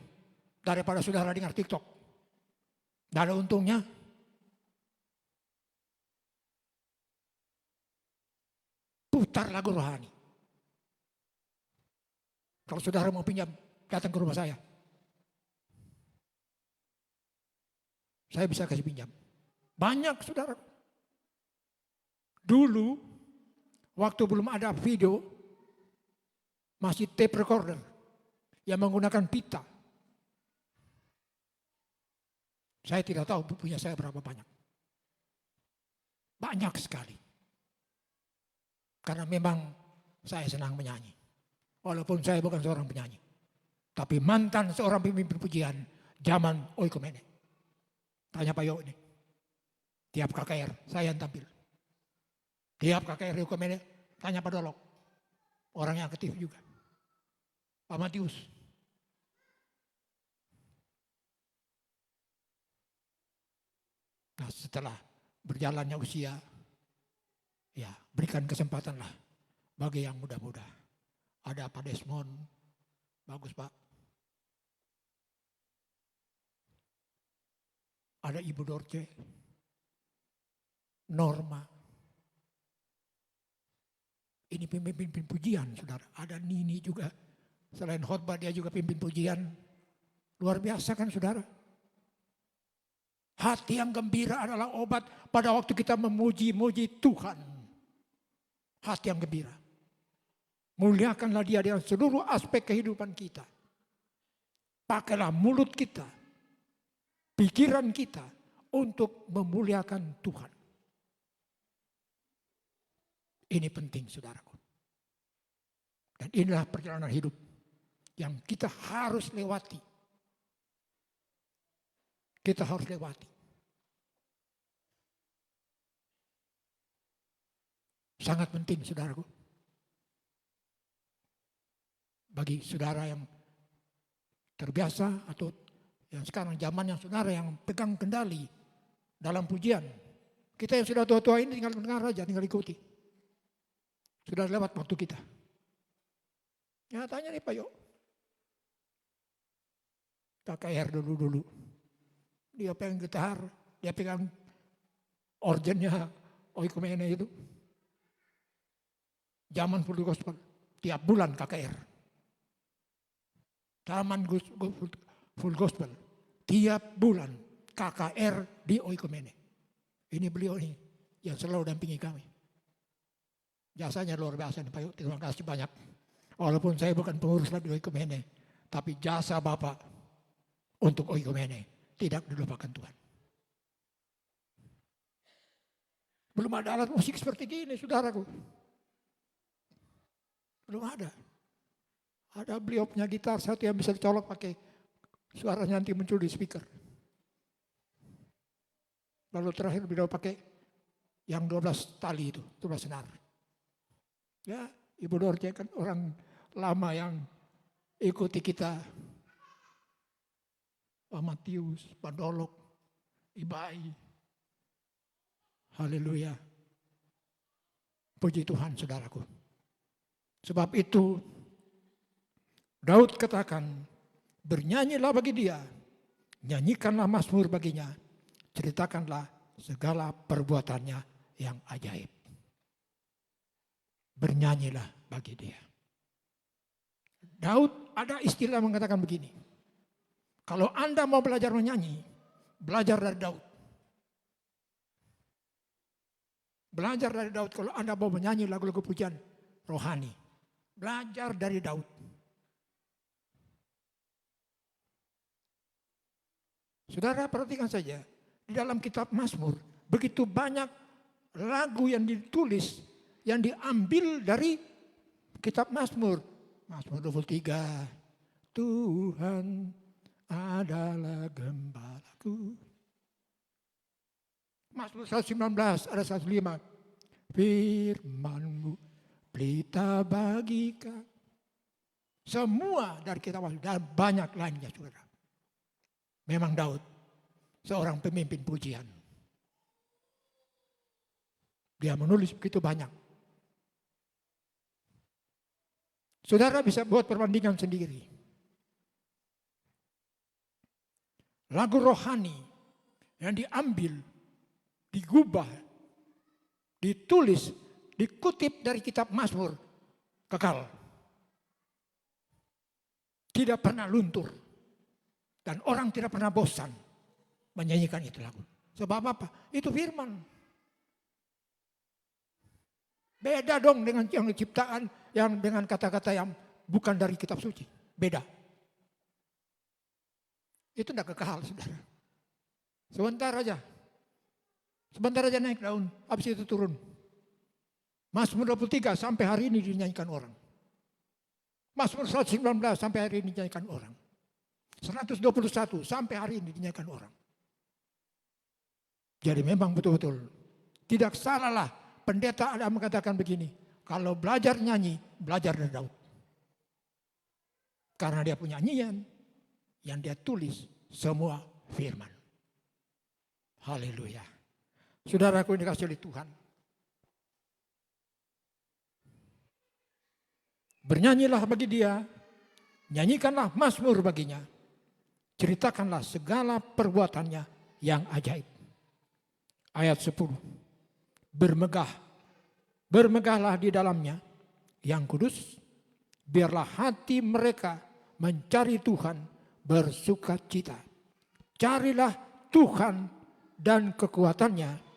Daripada saudara dengar TikTok. Tidak ada untungnya. Putar lagu rohani. Kalau saudara mau pinjam, datang ke rumah saya. Saya bisa kasih pinjam. Banyak saudara. Dulu, waktu belum ada video, masih tape recorder yang menggunakan pita. Saya tidak tahu punya saya berapa banyak. Banyak sekali. Karena memang saya senang menyanyi. Walaupun saya bukan seorang penyanyi. Tapi mantan seorang pemimpin pujian zaman Oikumene. Tanya Pak Yo ini. Tiap KKR saya yang tampil. Tiap KKR Oikumene tanya Pak Dolok. Orang yang aktif juga. Pak Matius. Nah setelah berjalannya usia, ya berikan kesempatanlah bagi yang muda-muda. Ada Pak Desmond, bagus Pak. Ada Ibu Dorce, Norma. Ini pimpin pujian saudara. Ada Nini juga. Selain khotbah dia juga pimpin pujian. Luar biasa kan saudara. Hati yang gembira adalah obat pada waktu kita memuji-muji Tuhan. Hati yang gembira. Muliakanlah Dia dengan seluruh aspek kehidupan kita. Pakailah mulut kita, pikiran kita untuk memuliakan Tuhan. Ini penting saudaraku. Dan inilah perjalanan hidup yang kita harus lewati. Kita harus lewati. Sangat penting saudaraku. Bagi saudara yang terbiasa atau yang sekarang zaman yang saudara yang pegang kendali dalam pujian. Kita yang sudah tua-tua ini tinggal mendengar aja, tinggal ikuti. Sudah lewat waktu kita. Ya tanya nih Pak Yo. KKR dulu. Dia pegang gitar, dia pegang organnya Oikumene itu. Zaman full gospel, tiap bulan KKR. Zaman full gospel, tiap bulan KKR di Oikumene. Ini beliau nih yang selalu dampingi kami. Jasanya luar biasa nih Pak Yo, terima kasih banyak. Walaupun saya bukan pengurus lagi Oikumene, tapi jasa Bapak untuk Oikumene tidak dilupakan Tuhan. Belum ada alat musik seperti gini, saudaraku. Belum ada. Ada beliau punya gitar satu yang bisa dicolok pakai suaranya nanti muncul di speaker. Lalu terakhir beliau pakai yang 12 tali itu, 12 senar. Ya, Ibu Dorce kan orang lama yang ikuti kita. Pak Matius, Pak Dolok, Ibai. Haleluya. Puji Tuhan saudaraku. Sebab itu Daud katakan, bernyanyilah bagi Dia, nyanyikanlah mazmur baginya, ceritakanlah segala perbuatannya yang ajaib. Bernyanyilah bagi Dia. Daud ada istilah mengatakan begini, kalau Anda mau belajar menyanyi, belajar dari Daud. Belajar dari Daud kalau Anda mau menyanyi lagu-lagu pujian rohani. Belajar dari Daud. Saudara perhatikan saja, di dalam kitab Mazmur, begitu banyak lagu yang ditulis, yang diambil dari Kitab Mazmur 23. Tuhan adalah gembalaku. Mazmur 119 ada 105. Firman-Mu pelita bagikan. Semua dari kitab Mazmur dan banyak lainnya, saudara. Memang Daud seorang pemimpin pujian. Dia menulis begitu banyak. Saudara bisa buat perbandingan sendiri. Lagu rohani yang diambil, digubah, ditulis, dikutip dari kitab Mazmur kekal. Tidak pernah luntur. Dan orang tidak pernah bosan menyanyikan itu lagu. Sebab apa? Itu firman. Beda dong dengan yang ciptaan, yang dengan kata-kata yang bukan dari kitab suci. Beda. Itu tidak kekal, saudara. Sebentar aja naik daun, habis itu turun. Mazmur 23 sampai hari ini dinyanyikan orang. Mazmur 119 sampai hari ini dinyanyikan orang. 121 sampai hari ini dinyanyikan orang. Jadi memang betul-betul tidak salahlah pendeta ada mengatakan begini, kalau belajar nyanyi, belajar dari Daud. Karena dia punya nyanyian yang dia tulis semua firman. Haleluya. Saudaraku yang dikasihi oleh Tuhan. Bernyanyilah bagi dia, nyanyikanlah mazmur baginya. Ceritakanlah segala perbuatannya yang ajaib. Ayat 10. Bermegahlah di dalamnya yang kudus. Biarlah hati mereka mencari Tuhan bersukacita. Carilah Tuhan dan kekuatannya.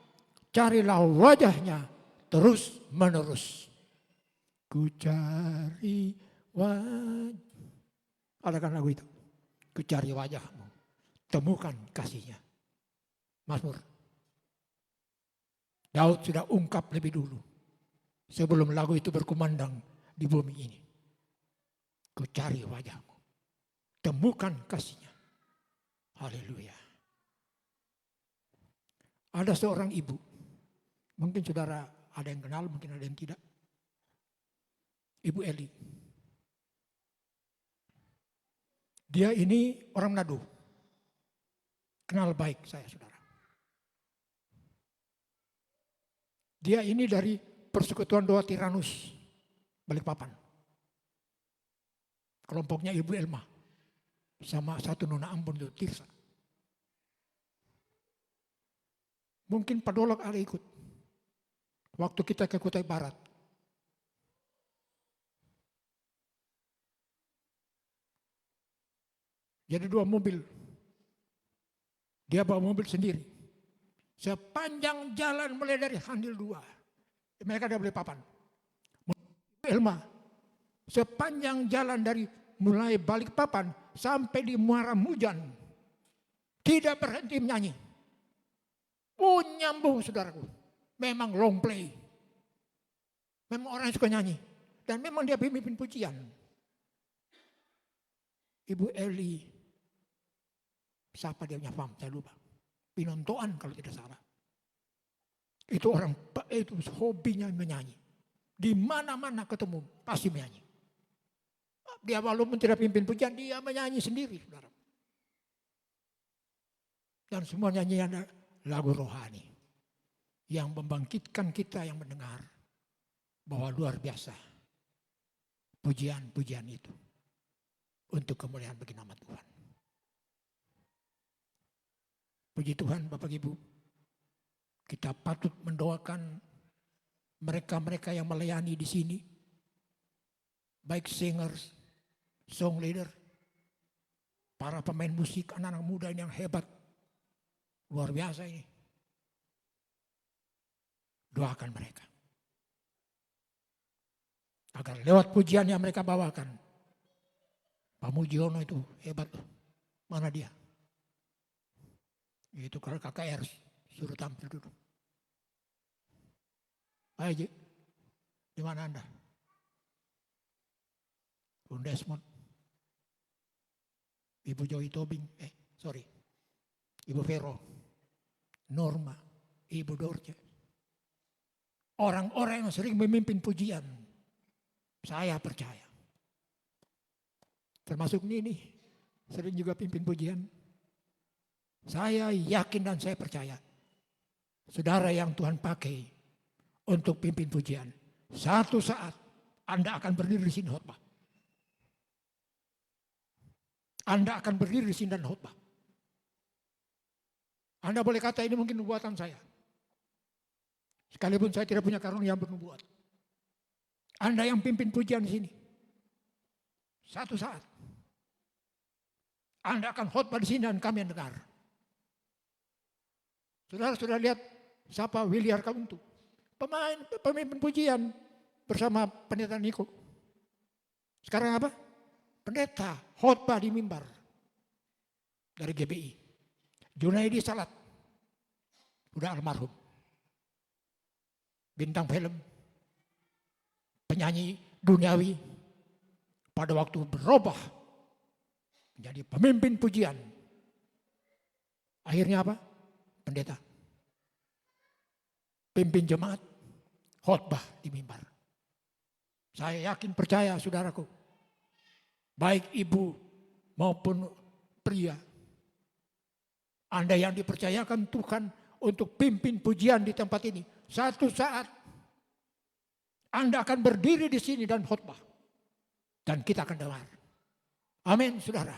Carilah wajahnya terus menerus. Ku cari wajah. Adakan lagu itu. Ku cari wajahmu. Temukan kasihnya. Mazmur. Daud sudah ungkap lebih dulu. Sebelum lagu itu berkumandang di bumi ini. Ku cari wajahmu. Temukan kasihnya. Haleluya. Ada seorang ibu. Mungkin saudara ada yang kenal, mungkin ada yang tidak. Ibu Eli. Dia ini orang Manado. Kenal baik saya, saudara. Dia ini dari Persekutuan Doa Tiranus, Balikpapan. Kelompoknya Ibu Elma. Sama satu Nona Ambon itu, Tirsa. Mungkin Pak Dolok ada ikut. Waktu kita ke Kutai Barat. Jadi 2 mobil. Dia bawa mobil sendiri. Sepanjang jalan mulai dari Handil 2. Mereka ada Balikpapan. Elma. Sepanjang jalan dari mulai Balikpapan sampai di Muara Mujan. Tidak berhenti menyanyi. Oh, nyambung saudaraku. Memang long play. Memang orang yang suka nyanyi. Dan memang dia pemimpin pujian. Ibu Eli. Siapa dia punya paham? Saya lupa. Pinontoan kalau tidak salah. Itu orang, itu hobinya menyanyi. Di mana-mana ketemu pasti menyanyi. Dia walaupun tidak pimpin pujian, dia menyanyi sendiri, saudara. Dan semua nyanyian lagu rohani yang membangkitkan kita yang mendengar bahwa luar biasa pujian-pujian itu untuk kemuliaan bagi nama Tuhan. Puji Tuhan Bapak Ibu, kita patut mendoakan mereka-mereka yang melayani di sini, baik singers, song leader, para pemain musik, anak-anak muda yang hebat, luar biasa ini. Doakan mereka. Agar lewat pujian yang mereka bawakan, Pak Mujiono itu hebat loh. Mana dia? Itu kalau KKR suruh tampil dulu. Ayo Ji, di mana Anda? Bung Desmond, Ibu Joy Tobing, Ibu Vero, Norma, Ibu Dorce. Orang-orang yang sering memimpin pujian, saya percaya. Termasuk Nini, sering juga pimpin pujian. Saya yakin dan saya percaya, saudara yang Tuhan pakai untuk pimpin pujian, satu saat Anda akan berdiri di sini khotbah. Anda akan berdiri di sini dan khotbah. Anda boleh kata ini mungkin nubuatan saya. Sekalipun saya tidak punya karunia bernubuat. Anda yang pimpin pujian di sini. Satu saat Anda akan khotbah di sini dan kami yang dengar. Saudara sudah lihat siapa Willy Harkauntu, pemimpin pujian bersama pendeta Niko. Sekarang apa? Pendeta khotbah di mimbar dari GBI. Junaidi Salat, udah almarhum. Bintang film, penyanyi duniawi, pada waktu berubah menjadi pemimpin pujian. Akhirnya apa? Pendeta. Pimpin jemaat, khotbah di mimbar. Saya yakin percaya saudaraku, baik ibu maupun pria, Anda yang dipercayakan Tuhan untuk pimpin pujian di tempat ini, satu saat Anda akan berdiri di sini dan khotbah. Dan kita akan dengar. Amin, saudara.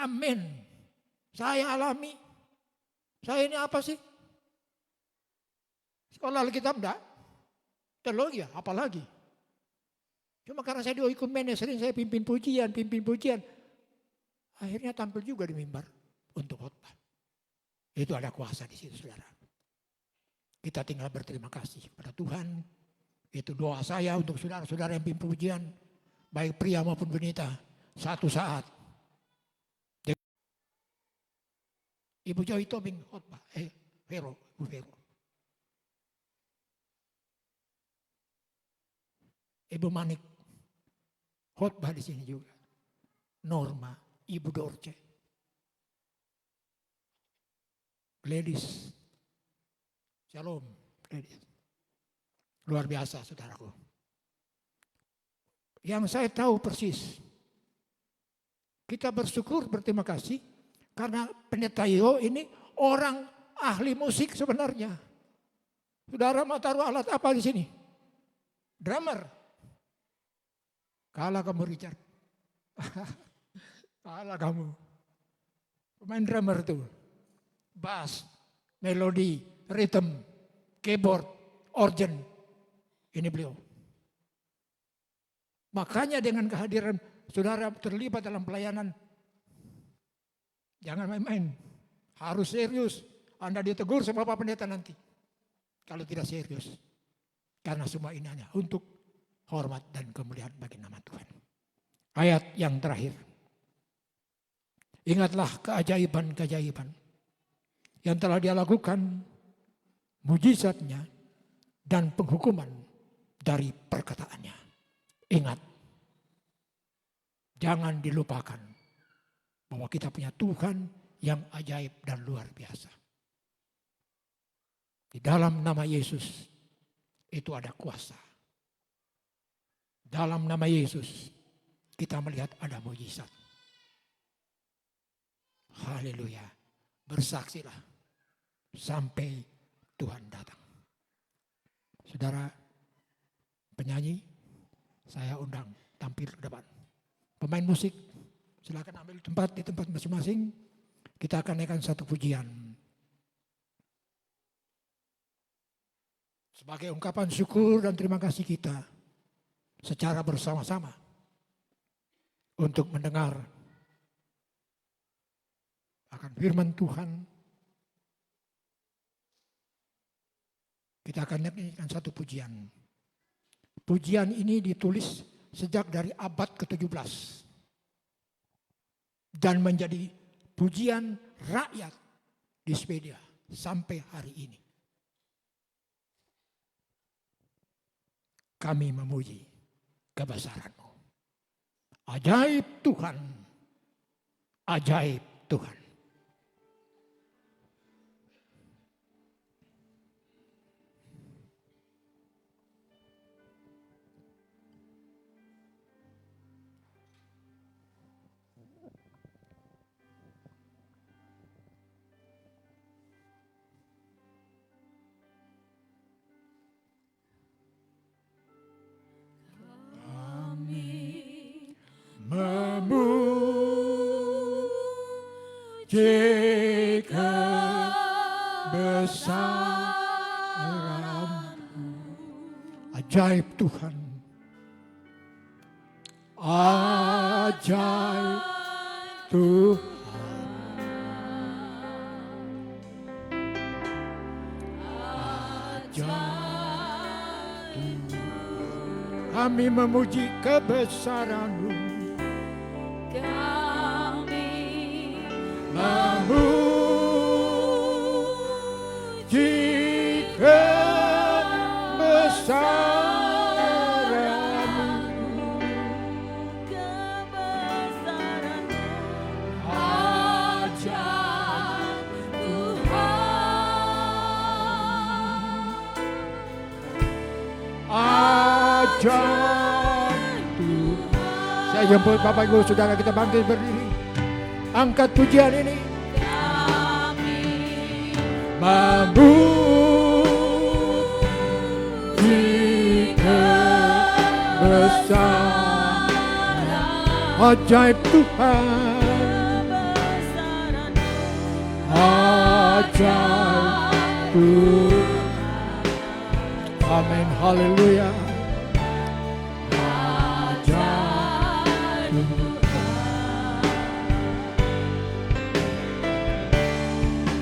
Amin. Saya alami. Saya ini apa sih? Sekolah Alkitab enggak? Teologi ya, apalagi. Cuma karena saya di Oikumene sering saya pimpin pujian. Akhirnya tampil juga di mimbar untuk khotbah. Itu ada kuasa di situ, saudara. Kita tinggal berterima kasih pada Tuhan. Itu doa saya untuk saudara-saudara yang pimpin pujian, baik pria maupun wanita. Satu saat Ibu Joy Tobing khotbah, Ibu Vero. Ibu Manik khotbah di sini juga. Norma, Ibu Dorce. Gladys. Shalom, Gladys. Luar biasa, saudaraku. Yang saya tahu persis, kita bersyukur, berterima kasih, karena pendeta Yo ini orang ahli musik sebenarnya. Saudara mau taruh alat apa di sini? Drummer. Kalah kamu Richard. Kalah kamu. Pemain drummer tuh. Bass, melodi, rhythm, keyboard, organ. Ini beliau. Makanya dengan kehadiran saudara terlibat dalam pelayanan, jangan main-main. Harus serius. Anda ditegur sama Bapak Pendeta nanti. Kalau tidak serius. Karena semua ini hanya untuk hormat dan kemuliaan bagi nama Tuhan. Ayat yang terakhir. Ingatlah keajaiban-keajaiban yang telah dia lakukan, mujizatnya dan penghukuman dari perkataannya. Ingat, jangan dilupakan bahwa kita punya Tuhan yang ajaib dan luar biasa. Di dalam nama Yesus itu ada kuasa. Dalam nama Yesus kita melihat ada mujizat. Haleluya. Bersaksilah sampai Tuhan datang. Saudara penyanyi, saya undang tampil ke depan. Pemain musik, silakan ambil tempat di tempat masing-masing. Kita akan naikkan satu pujian. Sebagai ungkapan syukur dan terima kasih kita secara bersama-sama untuk mendengar akan firman Tuhan. Kita akan nyanyikan satu pujian. Pujian ini ditulis sejak dari abad ke-17 dan menjadi pujian rakyat di Swedia sampai hari ini. Kami memuji kebesaran-Mu. Ajaib Tuhan. Ajaib Tuhan. Memuji kebesaran-Mu. Ajaib Tuhan. Ajaib Tuhan. Ajaib. Kami memuji kebesaran-Mu. Memuji kebesaran-Mu. Ajaib Tuhan. Ajaib Tuhan. Saya jemput Bapak Ibu Saudara, kita bangkit berdiri. Angkat pujian ini. Memuji kebesaran ajaib Tuhan. Ajaib Tuhan. Amin. Haleluya. Ajaib Tuhan.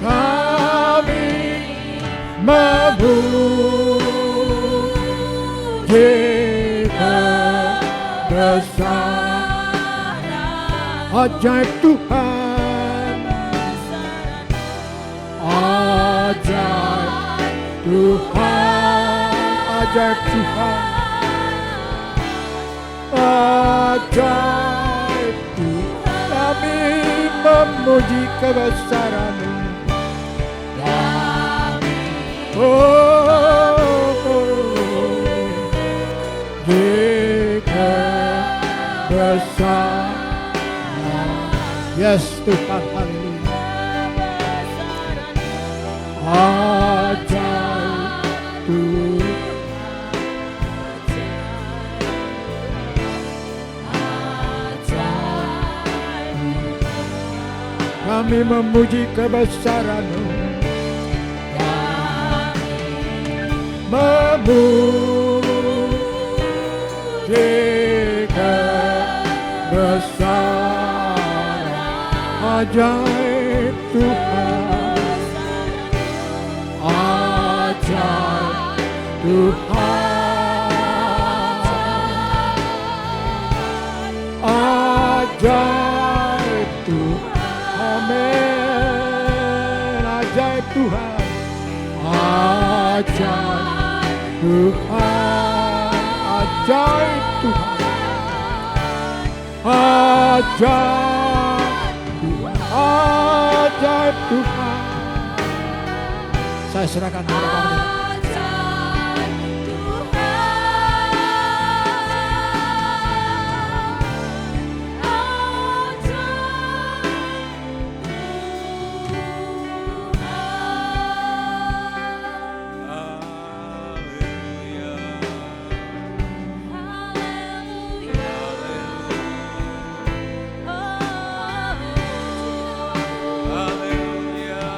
Kami memuji kebesaran ajaib Tuhan. Ajaib Tuhan. Ajaib Tuhan. Ajaib Tuhan. Kami memuji kebesaran-Mu. Yes Tuhan, haleluya. Ajaib Tuhan. Kami memuji kebesaran-Mu. Memuji kebesaran ajaib Tuhan. Ajaib Tuhan. Ajaib Tuhan. Amin. Ajaib Tuhan. Ajaib Tuhan. Ajaib Tuhan. Ajaib Tuhan. Ajaib Tuhan. Saya serahkan kepada Bapak. Hallelujah.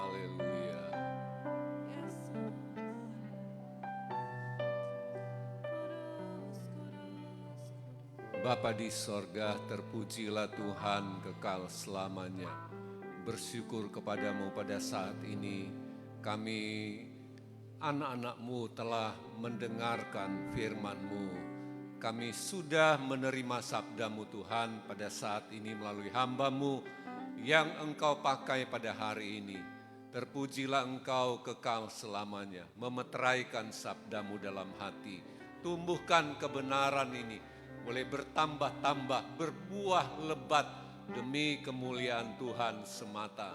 Haleluya. Yes. Bapa di sorga, terpujilah Tuhan kekal selamanya. Bersyukur kepadamu pada saat ini kami anak-anak-Mu telah mendengarkan firman-Mu. Kami sudah menerima sabda-Mu Tuhan pada saat ini melalui hamba-Mu yang Engkau pakai pada hari ini. Terpujilah Engkau kekal selamanya, memeteraikan sabda-Mu dalam hati. Tumbuhkan kebenaran ini, boleh bertambah-tambah, berbuah lebat demi kemuliaan Tuhan semata.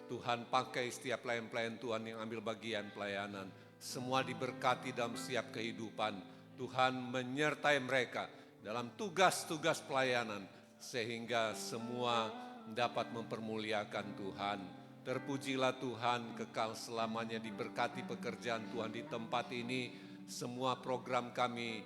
Tuhan pakai setiap pelayan-pelayan Tuhan yang ambil bagian pelayanan. Semua diberkati dalam setiap kehidupan. Tuhan menyertai mereka dalam tugas-tugas pelayanan sehingga semua dapat mempermuliakan Tuhan. Terpujilah Tuhan kekal selamanya, diberkati pekerjaan Tuhan di tempat ini. Semua program kami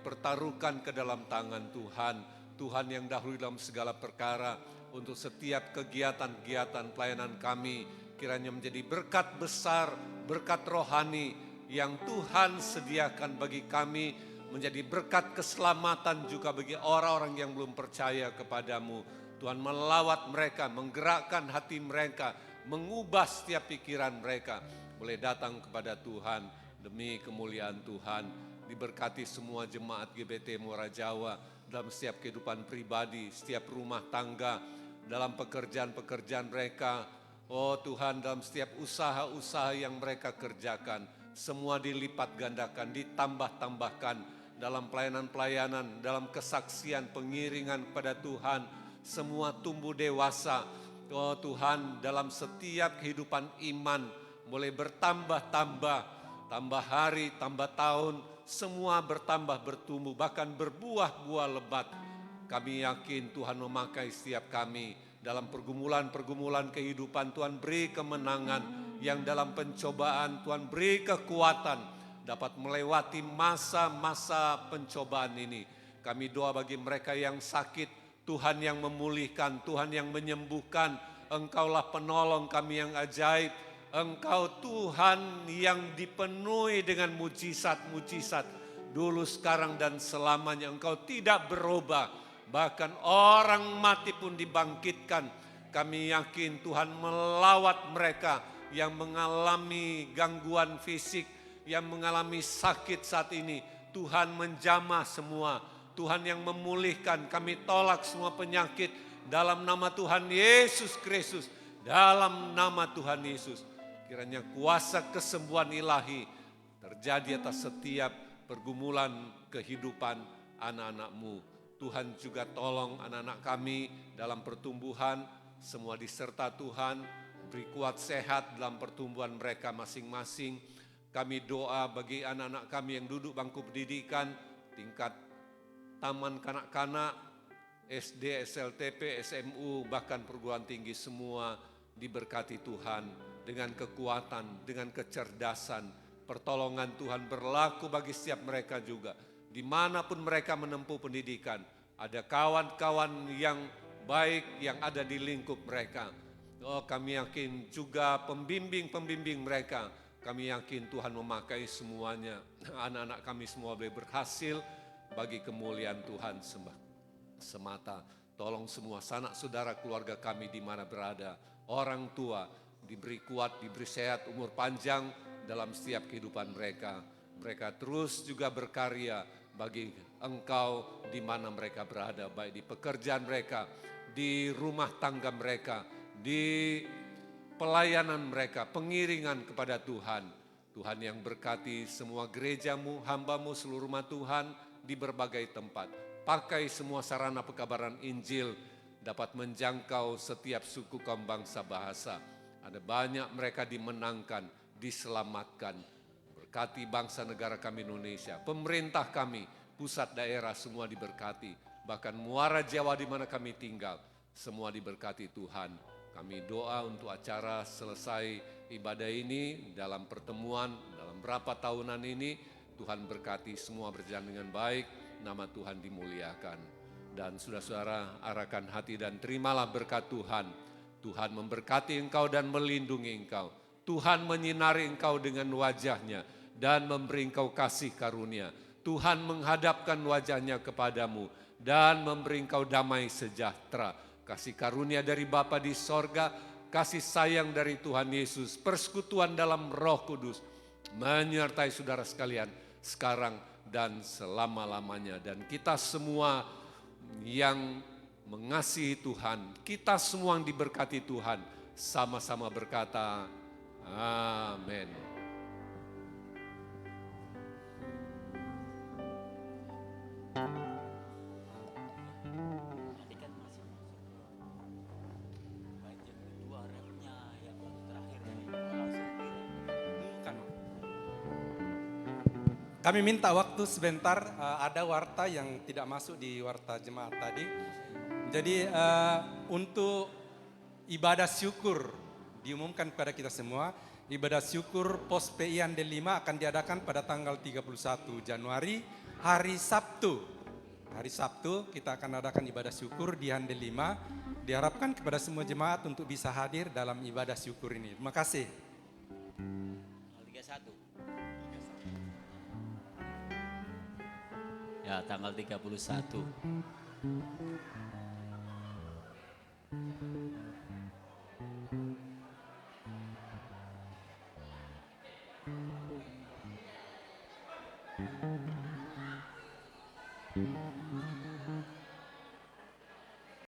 pertaruhkan ke dalam tangan Tuhan. Tuhan yang dahulu dalam segala perkara untuk setiap kegiatan-kegiatan pelayanan kami kiranya menjadi berkat besar, berkat rohani yang Tuhan sediakan bagi kami, menjadi berkat keselamatan juga bagi orang-orang yang belum percaya kepadamu. Tuhan melawat mereka, menggerakkan hati mereka, mengubah setiap pikiran mereka, boleh datang kepada Tuhan demi kemuliaan Tuhan. Diberkati semua jemaat GBT Muara Jawa dalam setiap kehidupan pribadi, setiap rumah tangga, dalam pekerjaan-pekerjaan mereka. Oh Tuhan, dalam setiap usaha-usaha yang mereka kerjakan, semua dilipat gandakan, ditambah-tambahkan dalam pelayanan-pelayanan, dalam kesaksian, pengiringan kepada Tuhan. Semua tumbuh dewasa. Oh Tuhan, dalam setiap kehidupan iman boleh bertambah-tambah, tambah hari, tambah tahun, semua bertambah, bertumbuh, bahkan berbuah-buah lebat. Kami yakin Tuhan memakai setiap kami dalam pergumulan-pergumulan kehidupan. Tuhan beri kemenangan, yang dalam pencobaan Tuhan beri kekuatan dapat melewati masa-masa pencobaan ini. Kami doa bagi mereka yang sakit, Tuhan yang memulihkan, Tuhan yang menyembuhkan. Engkaulah penolong kami yang ajaib. Engkau Tuhan yang dipenuhi dengan mujizat-mujizat dulu, sekarang, dan selamanya. Engkau tidak berubah, bahkan orang mati pun dibangkitkan. Kami yakin Tuhan melawat mereka yang mengalami gangguan fisik, yang mengalami sakit saat ini. Tuhan menjamah semua, Tuhan yang memulihkan. Kami tolak semua penyakit dalam nama Tuhan Yesus Kristus. Dalam nama Tuhan Yesus, kiranya kuasa kesembuhan ilahi terjadi atas setiap pergumulan kehidupan anak-anak-Mu. Tuhan juga tolong anak-anak kami dalam pertumbuhan, semua diserta Tuhan. Beri kuat sehat dalam pertumbuhan mereka masing-masing. Kami doa bagi anak-anak kami yang duduk bangku pendidikan, tingkat taman kanak-kanak, SD, SLTP, SMU, bahkan perguruan tinggi, semua diberkati Tuhan dengan kekuatan, dengan kecerdasan. Pertolongan Tuhan berlaku bagi setiap mereka juga. Dimanapun mereka menempuh pendidikan, ada kawan-kawan yang baik yang ada di lingkup mereka. Oh, kami yakin juga pembimbing-pembimbing mereka. Kami yakin Tuhan memakai semuanya. Anak-anak kami semua boleh berhasil bagi kemuliaan Tuhan semata. Tolong semua sanak saudara keluarga kami di mana berada, orang tua diberi kuat, diberi sehat, umur panjang dalam setiap kehidupan mereka. Mereka terus juga berkarya bagi Engkau di mana mereka berada, baik di pekerjaan mereka, di rumah tangga mereka, di pelayanan mereka, pengiringan kepada Tuhan. Tuhan yang berkati semua gereja-Mu, hamba-Mu, seluruh umat Tuhan di berbagai tempat. Pakai semua sarana pekabaran Injil dapat menjangkau setiap suku, kaum, bangsa, bahasa. Ada banyak mereka dimenangkan, diselamatkan. Berkati bangsa negara kami Indonesia, pemerintah kami, pusat daerah semua diberkati. Bahkan Muara Jawa di mana kami tinggal, semua diberkati Tuhan. Kami doa untuk acara selesai ibadah ini dalam pertemuan, dalam berapa tahunan ini, Tuhan berkati semua berjalan dengan baik, nama Tuhan dimuliakan. Dan saudara-saudara, arahkan hati dan terimalah berkat Tuhan. Tuhan memberkati engkau dan melindungi engkau. Tuhan menyinari engkau dengan wajahnya dan memberi engkau kasih karunia. Tuhan menghadapkan wajahnya kepadamu dan memberi engkau damai sejahtera. Kasih karunia dari Bapa di sorga, kasih sayang dari Tuhan Yesus, persekutuan dalam Roh Kudus, menyertai saudara sekalian sekarang dan selama-lamanya. Dan kita semua yang mengasihi Tuhan, kita semua yang diberkati Tuhan, sama-sama berkata, amin. Kami minta waktu sebentar, ada warta yang tidak masuk di warta jemaat tadi. Jadi untuk ibadah syukur diumumkan kepada kita semua, ibadah syukur pos PI Handel 5 akan diadakan pada tanggal 31 Januari, hari Sabtu. Hari Sabtu kita akan adakan ibadah syukur di Handel 5. Diharapkan kepada semua jemaat untuk bisa hadir dalam ibadah syukur ini. Terima kasih. Ya, tanggal 31.